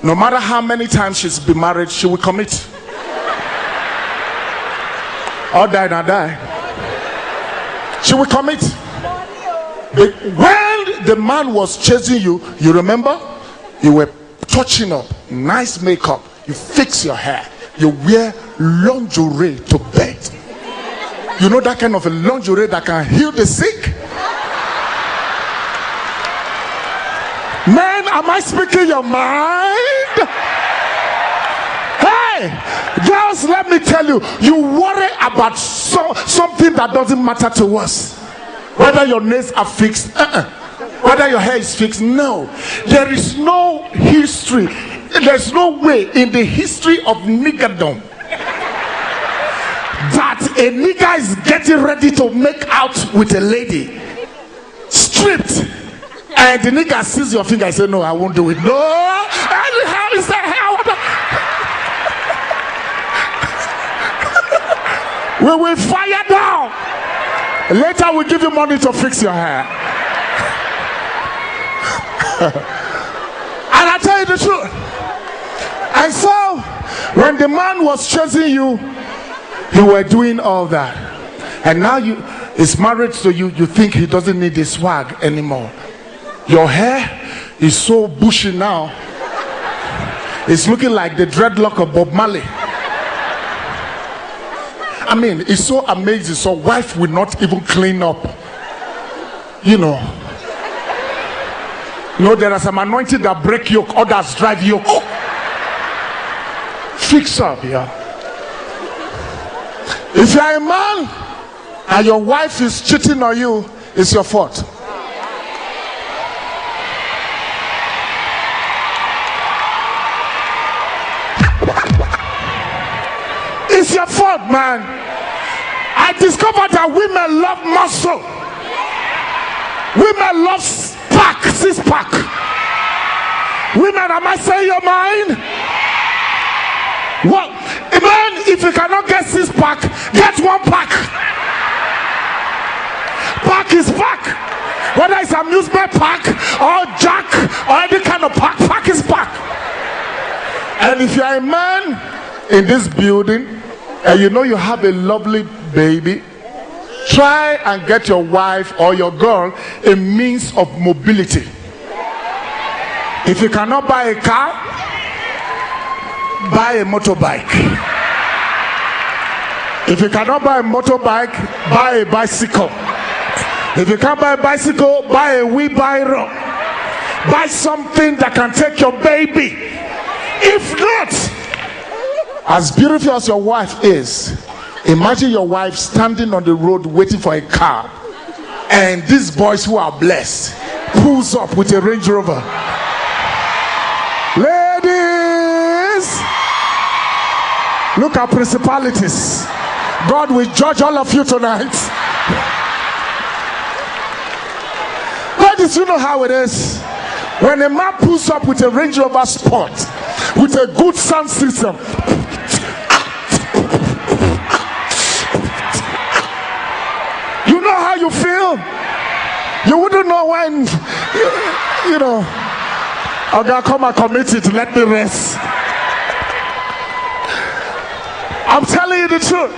no matter how many times she's been married, she will commit. Or die and die. She will commit. But when the man was chasing you, you remember? You were touching up, nice makeup, you fix your hair, you wear lingerie to bed. You know that kind of a lingerie that can heal the sick? Man, am I speaking your mind? Hey, girls, let me tell you, you worry about something that doesn't matter to us. Whether your nails are fixed, whether your hair is fixed, no. There is no history, there's no way in the history of niggerdom that a nigger is getting ready to make out with a lady stripped, and the nigger sees your finger and says, no, I won't do it. No, how is that? We will fire down. Later we'll give you money to fix your hair. And I tell you the truth. And so when the man was chasing you, you were doing all that. And now he's married to you, you think he doesn't need the swag anymore. Your hair is so bushy now. It's looking like the dreadlock of Bob Marley. I mean, it's so amazing. So wife will not even clean up. There are some anointing that break yoke, others drive yoke. Fix up, yeah. If you are a man and your wife is cheating on you, it's your fault. It's your fault, man. I discovered that women love muscle. Women love six pack. Women, am I saying your mind? What? Man, if you cannot get 6 pack, get 1 pack. Pack is pack. Whether it's amusement pack or jack or any kind of pack, pack is pack. And if you are a man in this building and you know you have a lovely baby, try and get your wife or your girl a means of mobility. If you cannot buy a car, buy a motorbike. If you cannot buy a motorbike, buy a bicycle. If you can't buy a bicycle, buy a wheelbarrow. Buy something that can take your baby. If not, as beautiful as your wife is, imagine your wife standing on the road waiting for a car, and these boys who are blessed pulls up with a Range Rover. Ladies, look at principalities. God will judge all of you tonight. Ladies, you know how it is. When a man pulls up with a Range Rover Sport with a good sound system, you know how you feel. You wouldn't know when you know, I'm gonna come and commit it, let me rest. I'm telling you the truth.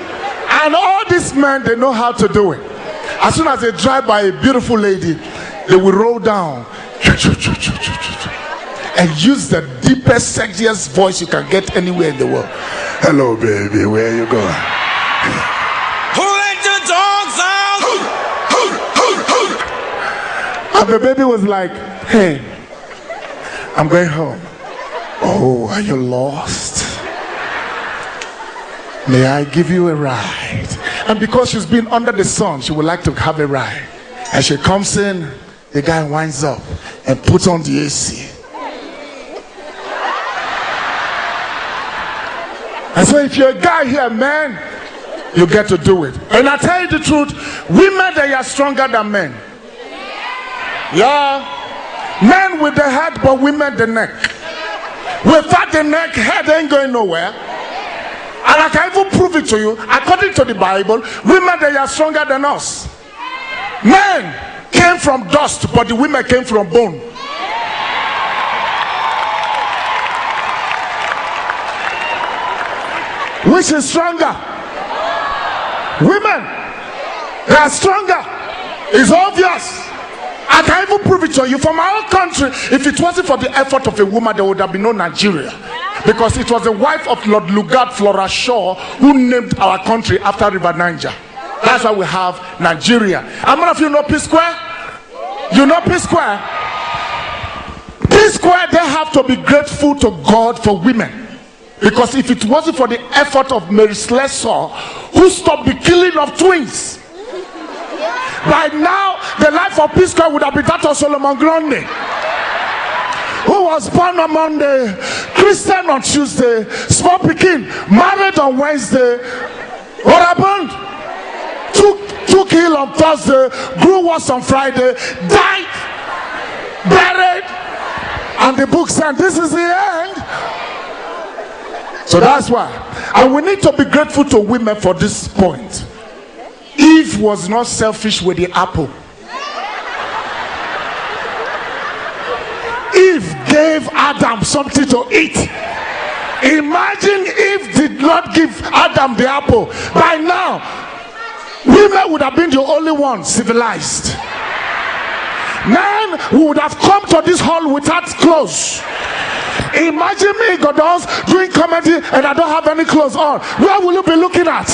And all these men, they know how to do it. As soon as they drive by a beautiful lady, they will roll down and use the deepest, sexiest voice you can get anywhere in the world. Hello, baby, where are you going? Who let the dogs out? And the baby was like, hey, I'm going home. Oh, are you lost? May I give you a ride? And because she's been under the sun, she would like to have a ride. And she comes in, the guy winds up and puts on the AC. And so if you're a guy here, man, you get to do it. And I tell you the truth, women, they are stronger than men. Yeah. Men with the head, but women the neck. Without the neck, head ain't going nowhere. And I can even prove it to you. According to the Bible, women, they are stronger than us. Men came from dust, but the women came from bone. Which is stronger? Women. They are stronger. It's obvious. I can even prove it to you. From our country, if it wasn't for the effort of a woman, there would have been no Nigeria. Because it was the wife of Lord Lugard Flora Shaw who named our country after River Niger. That's why we have Nigeria. How many of you know P Square? You know P Square? P Square, they have to be grateful to God for women. Because if it wasn't for the effort of Mary Slessor, who stopped the killing of twins, by now the life of P Square would have been that of Solomon Grundy, who was born on Monday, Christian on Tuesday, small pikin, married on Wednesday. What happened? Took ill on Thursday, grew worse on Friday, died, buried, and the book said this is the end. So that's why. And we need to be grateful to women for this point. Eve was not selfish with the apple. Eve gave Adam something to eat. Imagine Eve did not give Adam the apple. By now, women would have been the only ones civilized. Men would have come to this hall without clothes. Imagine me, Godons, doing comedy and I don't have any clothes on. Where will you be looking at?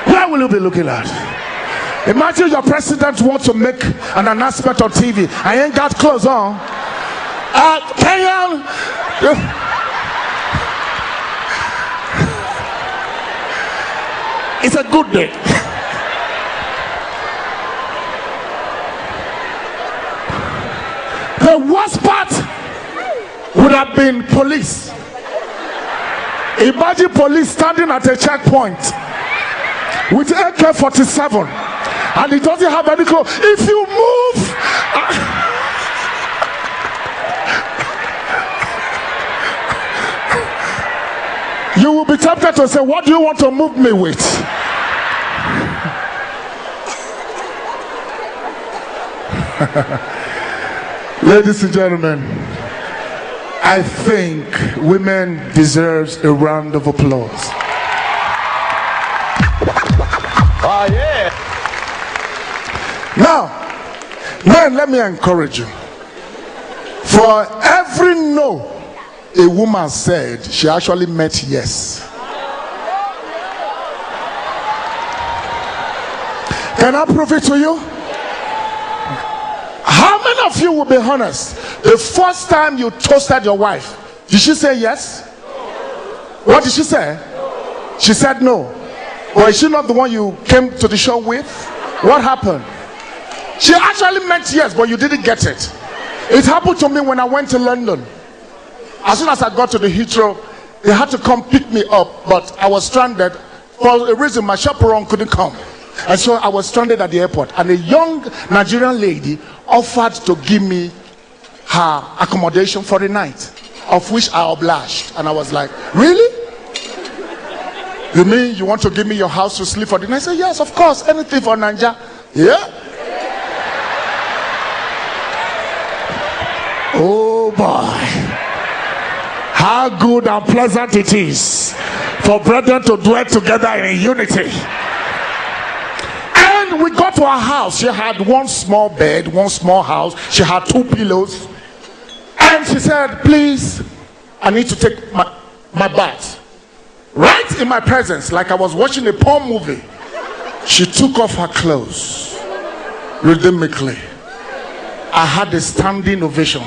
Where will you be looking at? Imagine your president wants to make an announcement on TV. I ain't got clothes on. Kenyan. It's a good day. The worst part would have been police. Imagine police standing at a checkpoint with AK-47 and he doesn't have any clothes. If you move, you will be tempted to say, what do you want to move me with? Ladies and gentlemen, I think women deserve a round of applause. Oh, yeah. Now, men, let me encourage you. For every no a woman said, she actually meant yes. Can I prove it to you? How many of you will be honest? The first time you toasted your wife, did she say yes? What did she say? She said no. Or is she not the one you came to the show with? What happened? She actually meant yes, but you didn't get it. It happened to me when I went to London. As soon as I got to the Heathrow, they had to come pick me up, but I was stranded. For a reason, my chaperone couldn't come. And so I was stranded at the airport. And a young Nigerian lady offered to give me her accommodation for the night, of which I obliged. And I was like, really? You mean you want to give me your house to sleep for the night? I said, yes, of course, anything for Naija. Yeah? Oh boy, how good and pleasant it is for brethren to dwell together in unity. And we got to her house. She had one small bed, one small house. She had 2 pillows. And she said, please, I need to take my bath. Right in my presence, like I was watching a porn movie. She took off her clothes rhythmically. I had a standing ovation.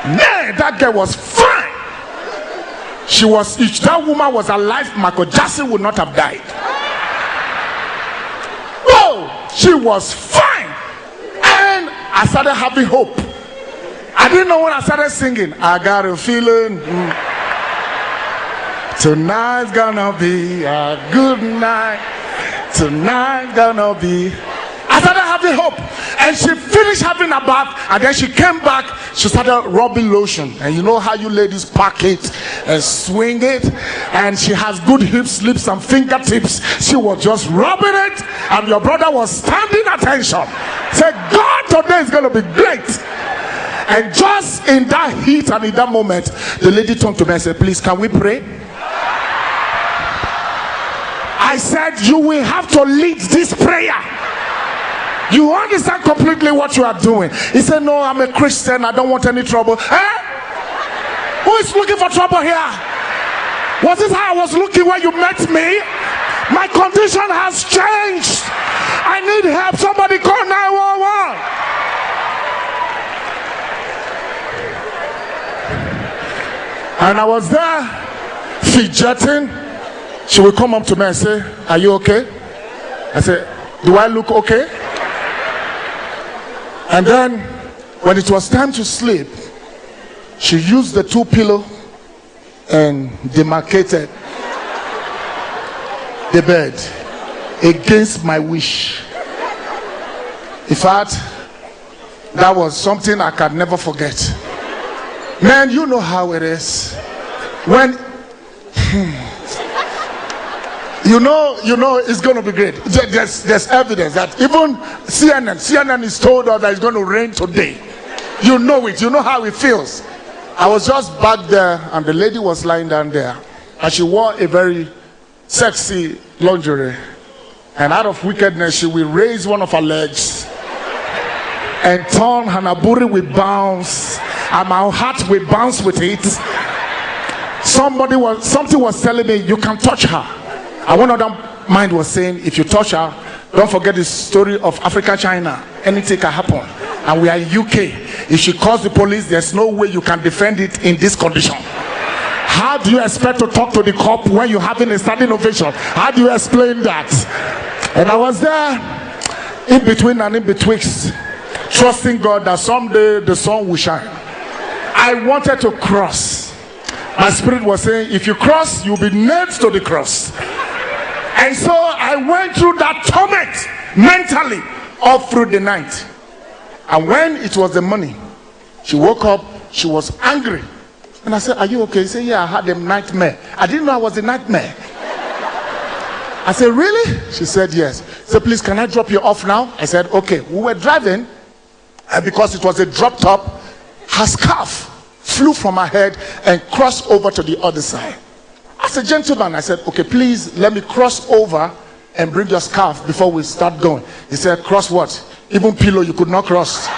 Man, that girl was fine. She was, if that woman was alive, Michael Jackson would not have died. Whoa, she was fine. And I started having hope. I didn't know when I started singing. I got a feeling tonight's gonna be a good night. Tonight's gonna be. I started having hope. And she finished having a bath, and then she came back. She started rubbing lotion. And you know how you ladies pack it and swing it. And she has good hips, lips, and fingertips. She was just rubbing it, and your brother was standing attention. Say, God, today is gonna be great. And just in that heat and in that moment, the lady turned to me and said, please, can we pray? I said, you will have to lead this prayer. You understand completely what you are doing. He said, no, I'm a Christian. I don't want any trouble. Eh? Who is looking for trouble here? Was this how I was looking when you met me? My condition has changed. I need help. Somebody call 911. And I was there fidgeting. She would come up to me and say, are you okay? I said, do I look okay? And then when it was time to sleep, she used the 2 pillows and demarcated the bed against my wish. In fact, that was something I can never forget. Man, you know how it is. When you know it's going to be great. There's evidence that even CNN is told us that it's going to rain today. You know it. You know how it feels. I was just back there, and the lady was lying down there, and she wore a very sexy lingerie. And out of wickedness, she will raise one of her legs and turn her naburi with bounce, and my heart will bounce with it. Something was telling me, you can touch her. And one other mind was saying, if you touch her, don't forget the story of Africa, China. Anything can happen. And we are in UK. If she calls the police, there's no way you can defend it in this condition. How do you expect to talk to the cop when you're having a standing ovation? How do you explain that? And I was there, in between and in betwixt, trusting God that someday the sun will shine. I wanted to cross. My spirit was saying, if you cross, you'll be nailed to the cross. And so I went through that torment mentally all through the night. And when it was the morning, she woke up, she was angry. And I said, are you okay? She said, yeah, I had a nightmare. I didn't know I was a nightmare. I said, really? She said, yes. She said, please, can I drop you off now? I said, okay. We were driving, and because it was a drop top, her scarf flew from her head and crossed over to the other side. As a gentleman, I said, okay, please let me cross over and bring your scarf before we start going. He said, cross what? Even pillow you could not cross.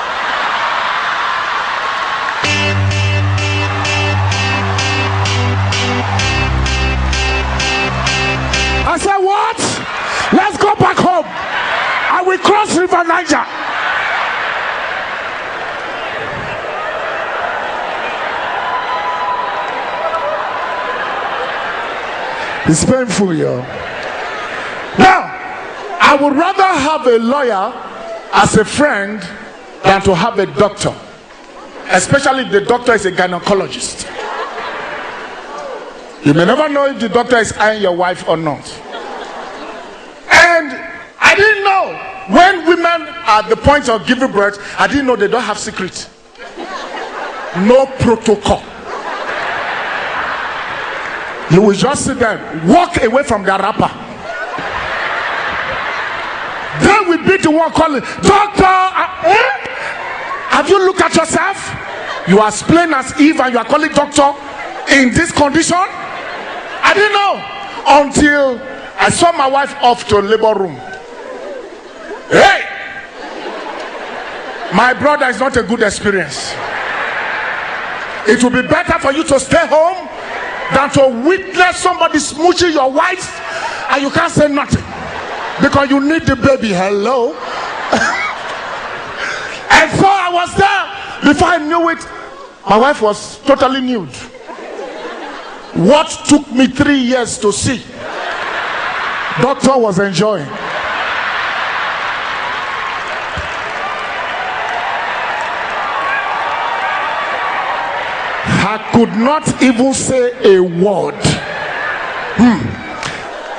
I said, what? Let's go back home. And we cross River Niger. It's painful, yo. Now, I would rather have a lawyer as a friend than to have a doctor, especially if the doctor is a gynecologist. You may never know if the doctor is eyeing your wife or not. And I didn't know when women are at the point of giving birth, I didn't know they don't have secret. No protocol. You will just sit there, walk away from the wrapper. Then we be the one calling, doctor, have you looked at yourself? You are as plain as Eve and you are calling doctor in this condition? I didn't know until I saw my wife off to a labor room. Hey! My brother, is not a good experience. It will be better for you to stay home than to witness somebody smooching your wife and you can't say nothing because you need the baby. Hello. And so I was there. Before I knew it, my wife was totally nude. What took me 3 years to see, doctor was enjoying. I could not even say a word.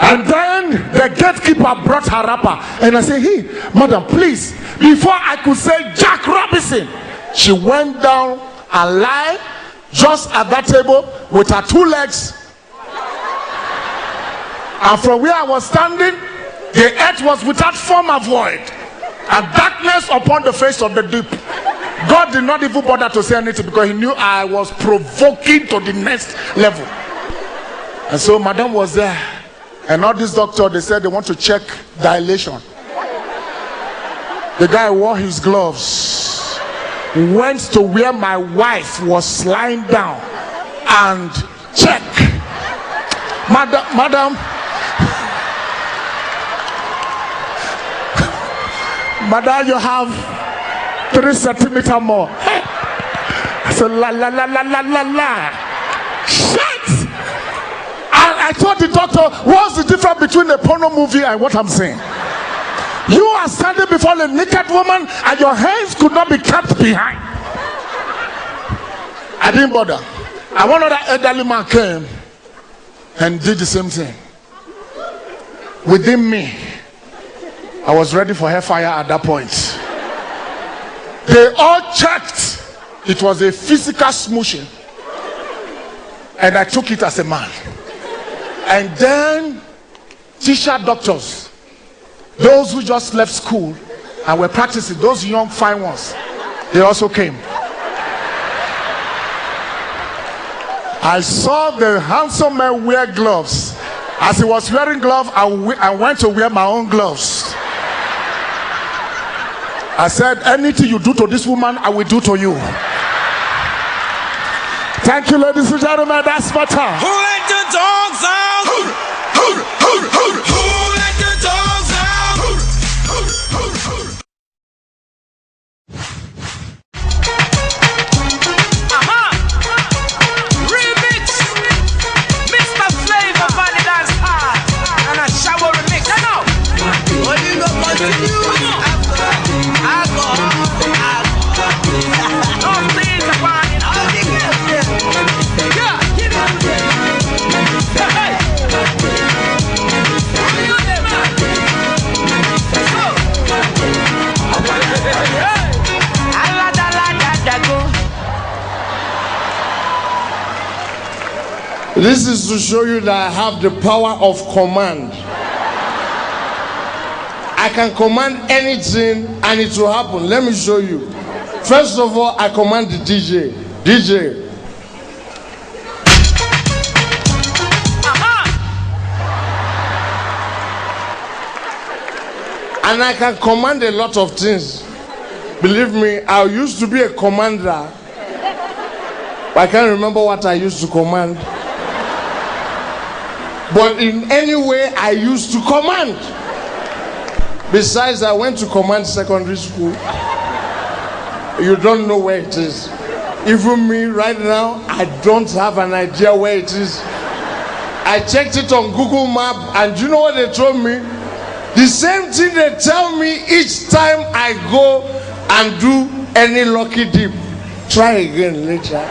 And then the gatekeeper brought her wrapper. And I said, hey, madam, please. Before I could say Jack Robinson, she went down and lied just at that table with her 2 legs. And from where I was standing, the earth was without form or void, and darkness upon the face of the deep. God did not even bother to say anything because he knew I was provoking to the next level. And so madam was there, and all these doctors, they said they want to check dilation. The guy wore his gloves, went to where my wife was lying down and check. Madam, you have 3 centimeters more. I said, la la la la la la la. Shit! And I told the doctor, what's the difference between a porno movie and what I'm saying? You are standing before a naked woman and your hands could not be kept behind. I didn't bother. And one other elderly man came and did the same thing. Within me, I was ready for hellfire at that point. They all checked. It was a physical smooshing. And I took it as a man. And then teacher doctors, those who just left school and were practicing, those young fine ones, they also came. I saw the handsome man wear gloves. As he was wearing gloves, I went to wear my own gloves. I said, anything you do to this woman, I will do to you. Thank you, ladies and gentlemen. That's my time. Who let the dogs out? Who let the dogs out? Remix, Mr. Flavor, Valley Dance Hard, and a shower remix. I know. What you gonna continue? Don't please the party. Yeah, give it. This is to show you that I have the power of command. I can command anything and it will happen. Let me show you. First of all, I command the DJ. DJ. And I can command a lot of things. Believe me, I used to be a commander. But I can't remember what I used to command. But in any way, I used to command. Besides, I went to command secondary school. You don't know where it is. Even me right now, I don't have an idea where it is. I checked it on Google Map, and do you know what they told me? The same thing they tell me each time I go and do any lucky dip. Try again later.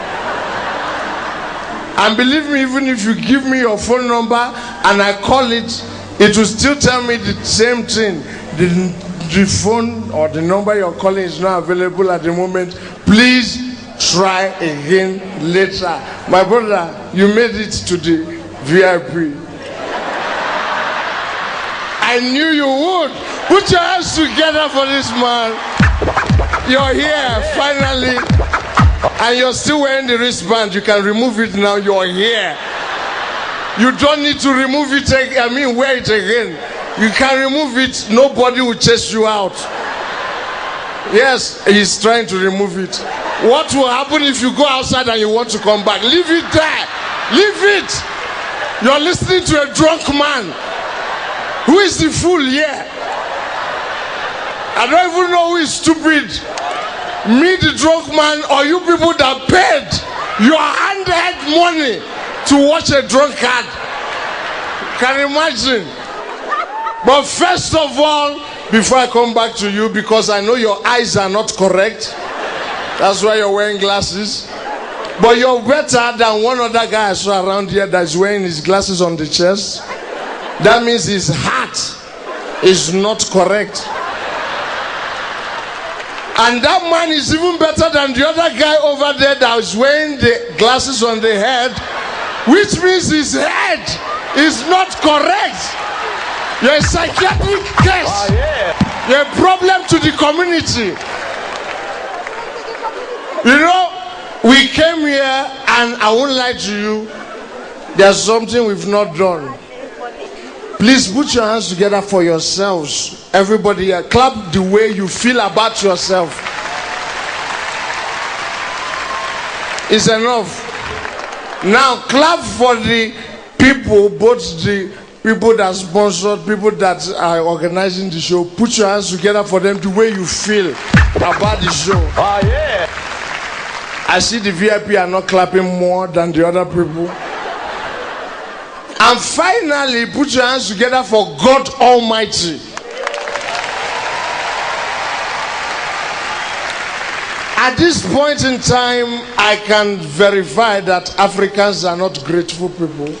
And believe me, even if you give me your phone number and I call it, it will still tell me the same thing. The phone or the number you're calling is not available at the moment. Please try again later. My brother, you made it to the VIP. I knew you would. Put your hands together for this man. You're here, finally. And you're still wearing the wristband. You can remove it now. You're here. You don't need to remove it again. Wear it again. You can remove it. Nobody will chase you out. Yes, he's trying to remove it. What will happen if you go outside and you want to come back? Leave it there. Leave it. You're listening to a drunk man. Who is the fool here? I don't even know who is stupid. Me, the drunk man, or you people that paid your handed money to watch a drunkard. Can you imagine? But first of all, before I come back to you, because I know your eyes are not correct, that's why you're wearing glasses. But you're better than one other guy I saw around here that's wearing his glasses on the chest. That means his heart is not correct. And that man is even better than the other guy over there that is wearing the glasses on the head, which means his head is not correct. You're a psychiatric case. Oh, yeah. You're a problem to the community. You know, we came here and I won't lie to you, there's something we've not done. Please put your hands together for yourselves. Everybody here, clap the way you feel about yourself. It's enough. Now clap for the people, both the people that sponsored, people that are organizing the show. Put your hands together for them the way you feel about the show. Oh, yeah. I see the VIP are not clapping more than the other people. And finally, put your hands together for God Almighty. At this point in time, I can verify that Africans are not grateful people.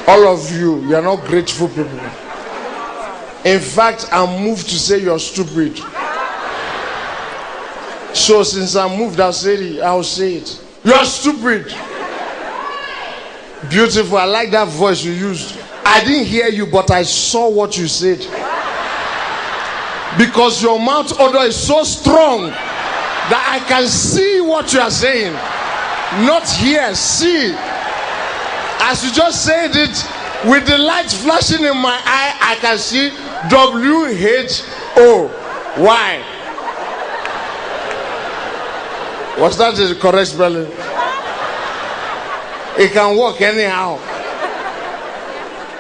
All of you, you are not grateful people. In fact, I'm moved to say you're stupid. So since I'm moved, I'll say it. You're stupid. Beautiful. I like that voice you used. I didn't hear you, but I saw what you said. Because your mouth odor is so strong that I can see what you are saying. Not hear, see. As you just said it, with the light flashing in my eye, I can see W-H-O-Y. Was that the correct spelling? It can work anyhow.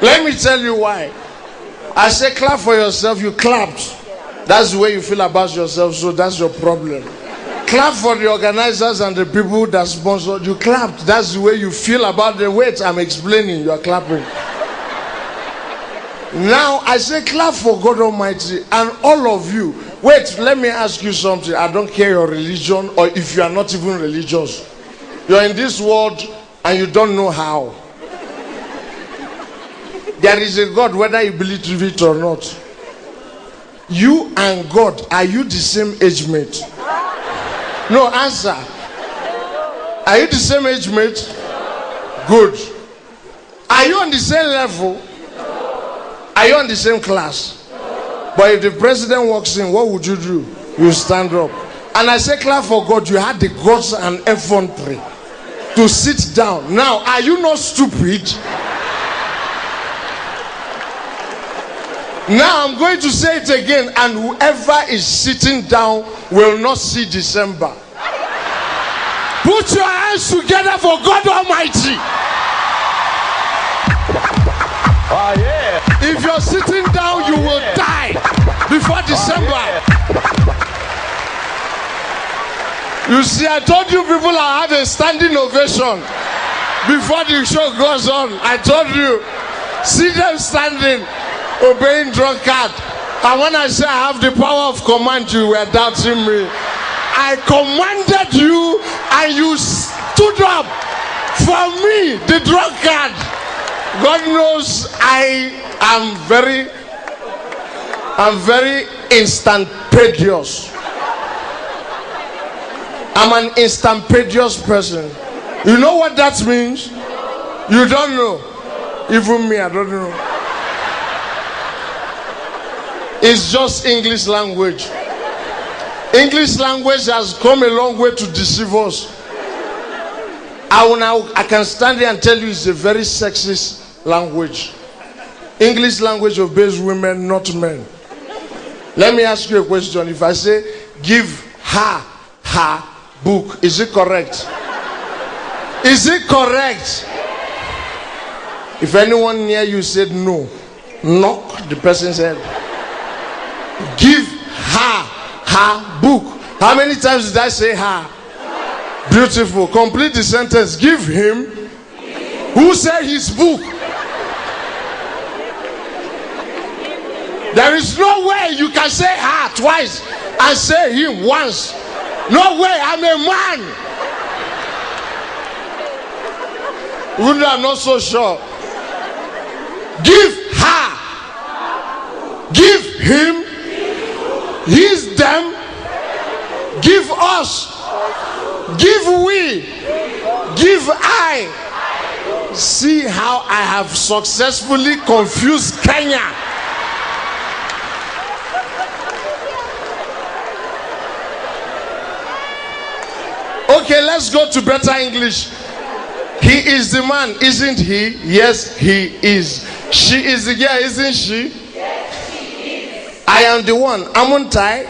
Let me tell you why. I say clap for yourself, you clapped. That's the way you feel about yourself, so that's your problem. Clap for the organizers and the people that sponsored. You clapped. That's the way you feel about the weight. I'm explaining. You are clapping. Now I say clap for God Almighty and all of you. Wait, let me ask you something. I don't care your religion or if you are not even religious. You're in this world and you don't know how. There is a God, whether you believe it or not. You and God, are you the same age mate? No, answer. Are you the same age mate? Good. Are you on the same level? Are you on the same class? But if the president walks in, what would you do? You stand up. And I say, clap for God, you had the guts and effrontery to sit down. Now, are you not stupid? Now I'm going to say it again, and whoever is sitting down will not see December. Put your hands together for God Almighty. Oh, yeah. If you're sitting down, you will die before December. You see, I told you people are having a standing ovation before the show goes on. I told you, see them standing, obeying drunkard. And when I say I have the power of command, you were doubting me. I commanded you and you stood up for me, the drunkard. God knows I'm very instantaneous. I'm an instantaneous person. You know what that means? You don't know. Even me, I don't know. It's just English language. English language has come a long way to deceive us. I can stand here and tell you it's a very sexist language. English language obeys women, not men. Let me ask you a question. If I say, give her her book, is it correct? Is it correct? If anyone near you said no, knock the person's head. Give her her book. How many times did I say her? Beautiful. Complete the sentence. Give him. Who said his book? There is no way you can say her twice and say him once. No way. I'm a man. Even though I'm not so sure. Give her. Give him. He's them. Give us. Give we. Give I. See how I have successfully confused Kenya. Okay, let's go to better English. He is the man, isn't he? Yes, he is. She is the girl, isn't she? Yes, she is. I am the one. Aren't I?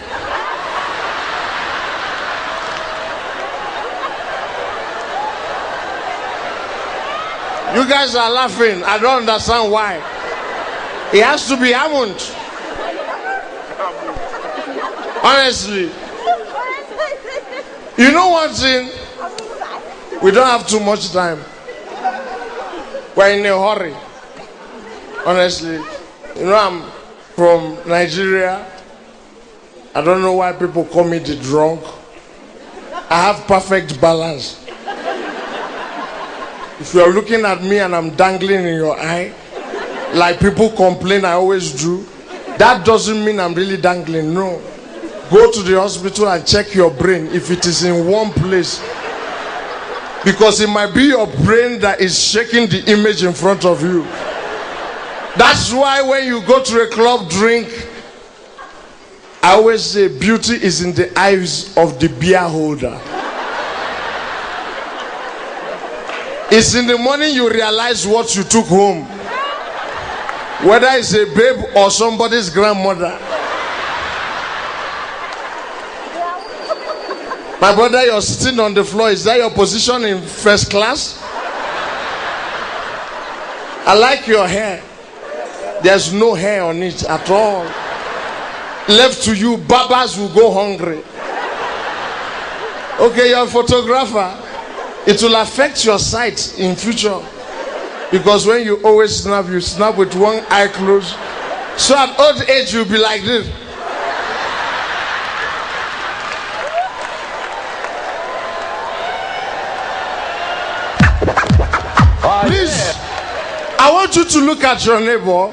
You guys are laughing. I don't understand why. It has to be Hammond. Honestly. You know one thing? We don't have too much time. We're in a hurry. Honestly. You know, I'm from Nigeria. I don't know why people call me the drunk. I have perfect balance. If you're looking at me and I'm dangling in your eye, like people complain I always do, that doesn't mean I'm really dangling. No. Go to the hospital and check your brain if it is in one place. Because it might be your brain that is shaking the image in front of you. That's why when you go to a club drink, I always say beauty is in the eyes of the beer holder. It's in the morning you realize what you took home. Whether it's a babe or somebody's grandmother. My brother, you're sitting on the floor. Is that your position in first class? I like your hair. There's no hair on it at all. Left to you, barbers will go hungry. Okay, you're a photographer. It will affect your sight in future. Because when you always snap, you snap with one eye closed. So at old age, you'll be like this. Please, I want you to look at your neighbor,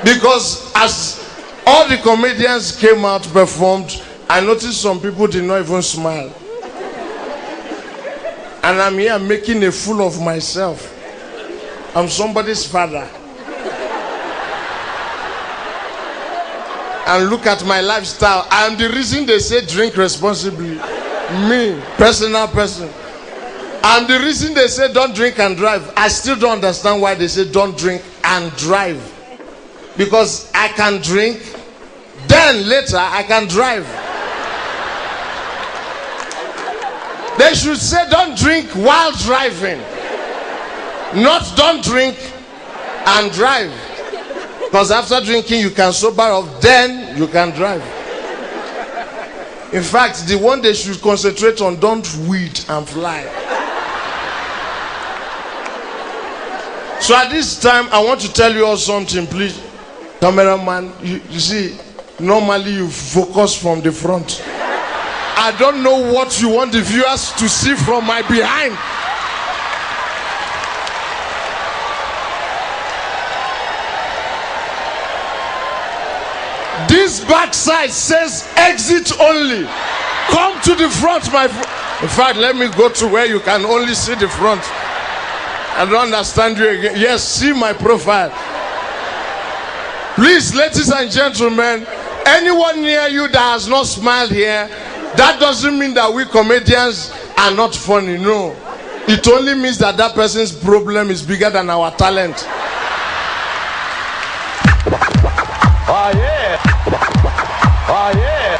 because as all the comedians came out, performed, I noticed some people did not even smile. And I'm here making a fool of myself. I'm somebody's father. And look at my lifestyle. I'm the reason they say drink responsibly. Me, personal person. I'm the reason they say don't drink and drive. I still don't understand why they say don't drink and drive. Because I can drink, then later I can drive. They should say don't drink while driving. Not don't drink and drive. Because after drinking you can sober up, then you can drive. In fact, the one they should concentrate on, don't weed and fly. So at this time, I want to tell you all something, please. Cameraman, you see, normally you focus from the front. I don't know what you want the viewers to see from my behind. This backside says exit only. Come to the front, my friend. In fact, let me go to where you can only see the front. I don't understand you again. Yes, see my profile. Please, ladies and gentlemen, anyone near you that has not smiled here, that doesn't mean that we comedians are not funny. No. It only means that that person's problem is bigger than our talent. Oh yeah. Oh yeah.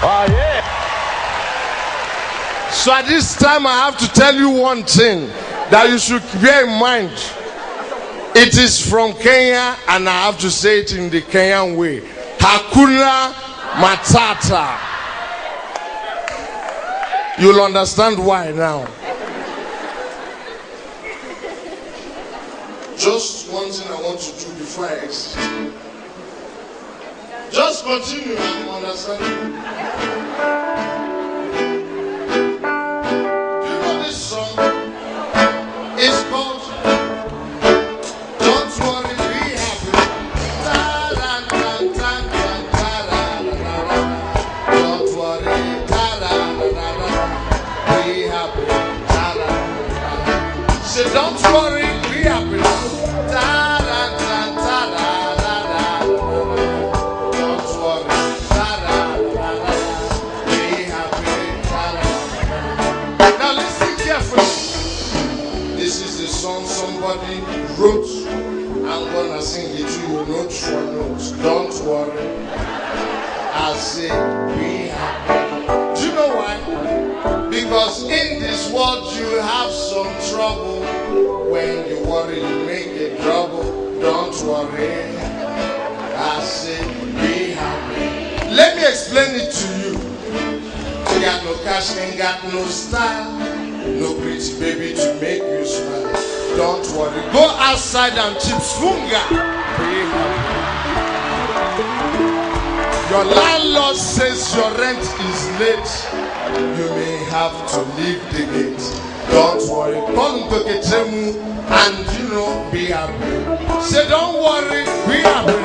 Oh yeah. So at this time I have to tell you one thing that you should bear in mind. It is from Kenya and I have to say it in the Kenyan way. Hakuna Matata. You'll understand why now. Just one thing I want to do before I exit. Just continue and understand. Do you know this song? It's called Don't Worry, Be Happy. Don't worry, be happy. Say don't worry, be happy. Somebody wrote, I'm gonna sing it to you note for note. Don't worry, I say be happy. Do you know why? Because in this world you have some trouble. When you worry you make it trouble. Don't worry, I say be happy. Let me explain it to you. You got no cash, ain't got no style. No pretty baby to make you smile. Don't worry, go outside and chips funga. Your landlord says your rent is late. You may have to leave the gate. Don't worry, call Nkokechemu and be happy. Say don't worry, be happy.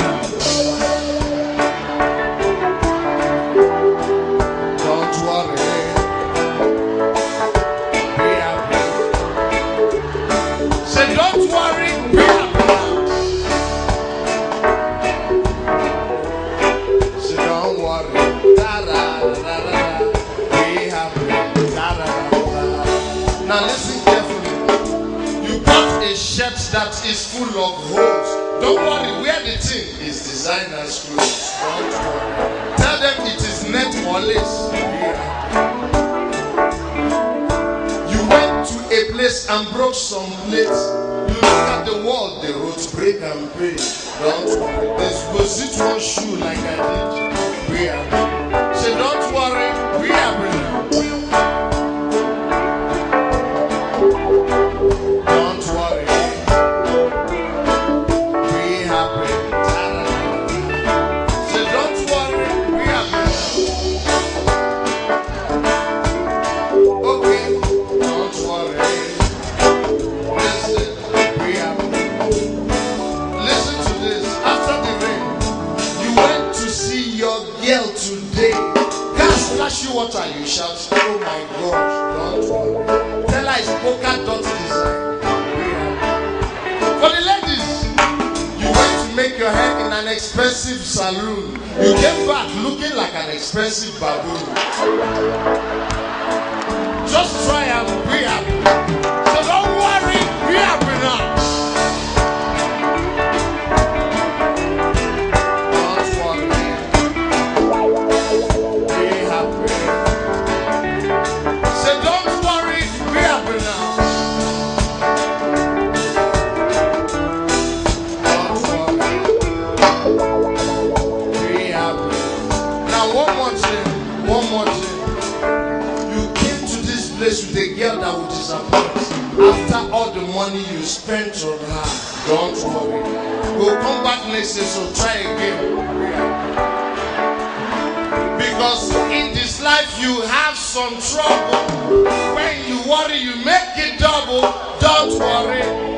Don't worry. Don't worry, be happy. So don't worry, be happy. Now listen carefully. You got a shirt that is full of holes. Don't worry, wear the thing. It's designer's clothes. Don't worry. Tell them it is net or lace. Be happy. You went to a place and broke some plates. Look at the wall, the roads break and pay. Don't worry, there's it one shoe like I did. We are. Say don't worry, we are. Don't worry, be happy. Say don't worry, we are. Okay, don't worry. Listen to this. After the rain, you went to see your girl today. Gas flashy water, you shout, oh my God, don't worry. polka dot design. For the ladies, you went to make your hair in an expensive salon. You came back looking like an expensive baboon. Just try and be happy. So don't worry, be happy now. Don't worry. Be happy. So don't worry, be happy now. Don't worry. Be happy. Now one more thing. You came to this place with a girl that will disappoint. After all the money you spent on her, don't worry. We'll come back next year, so try again. Because in this life you have some trouble. When you worry, you make it double. Don't worry.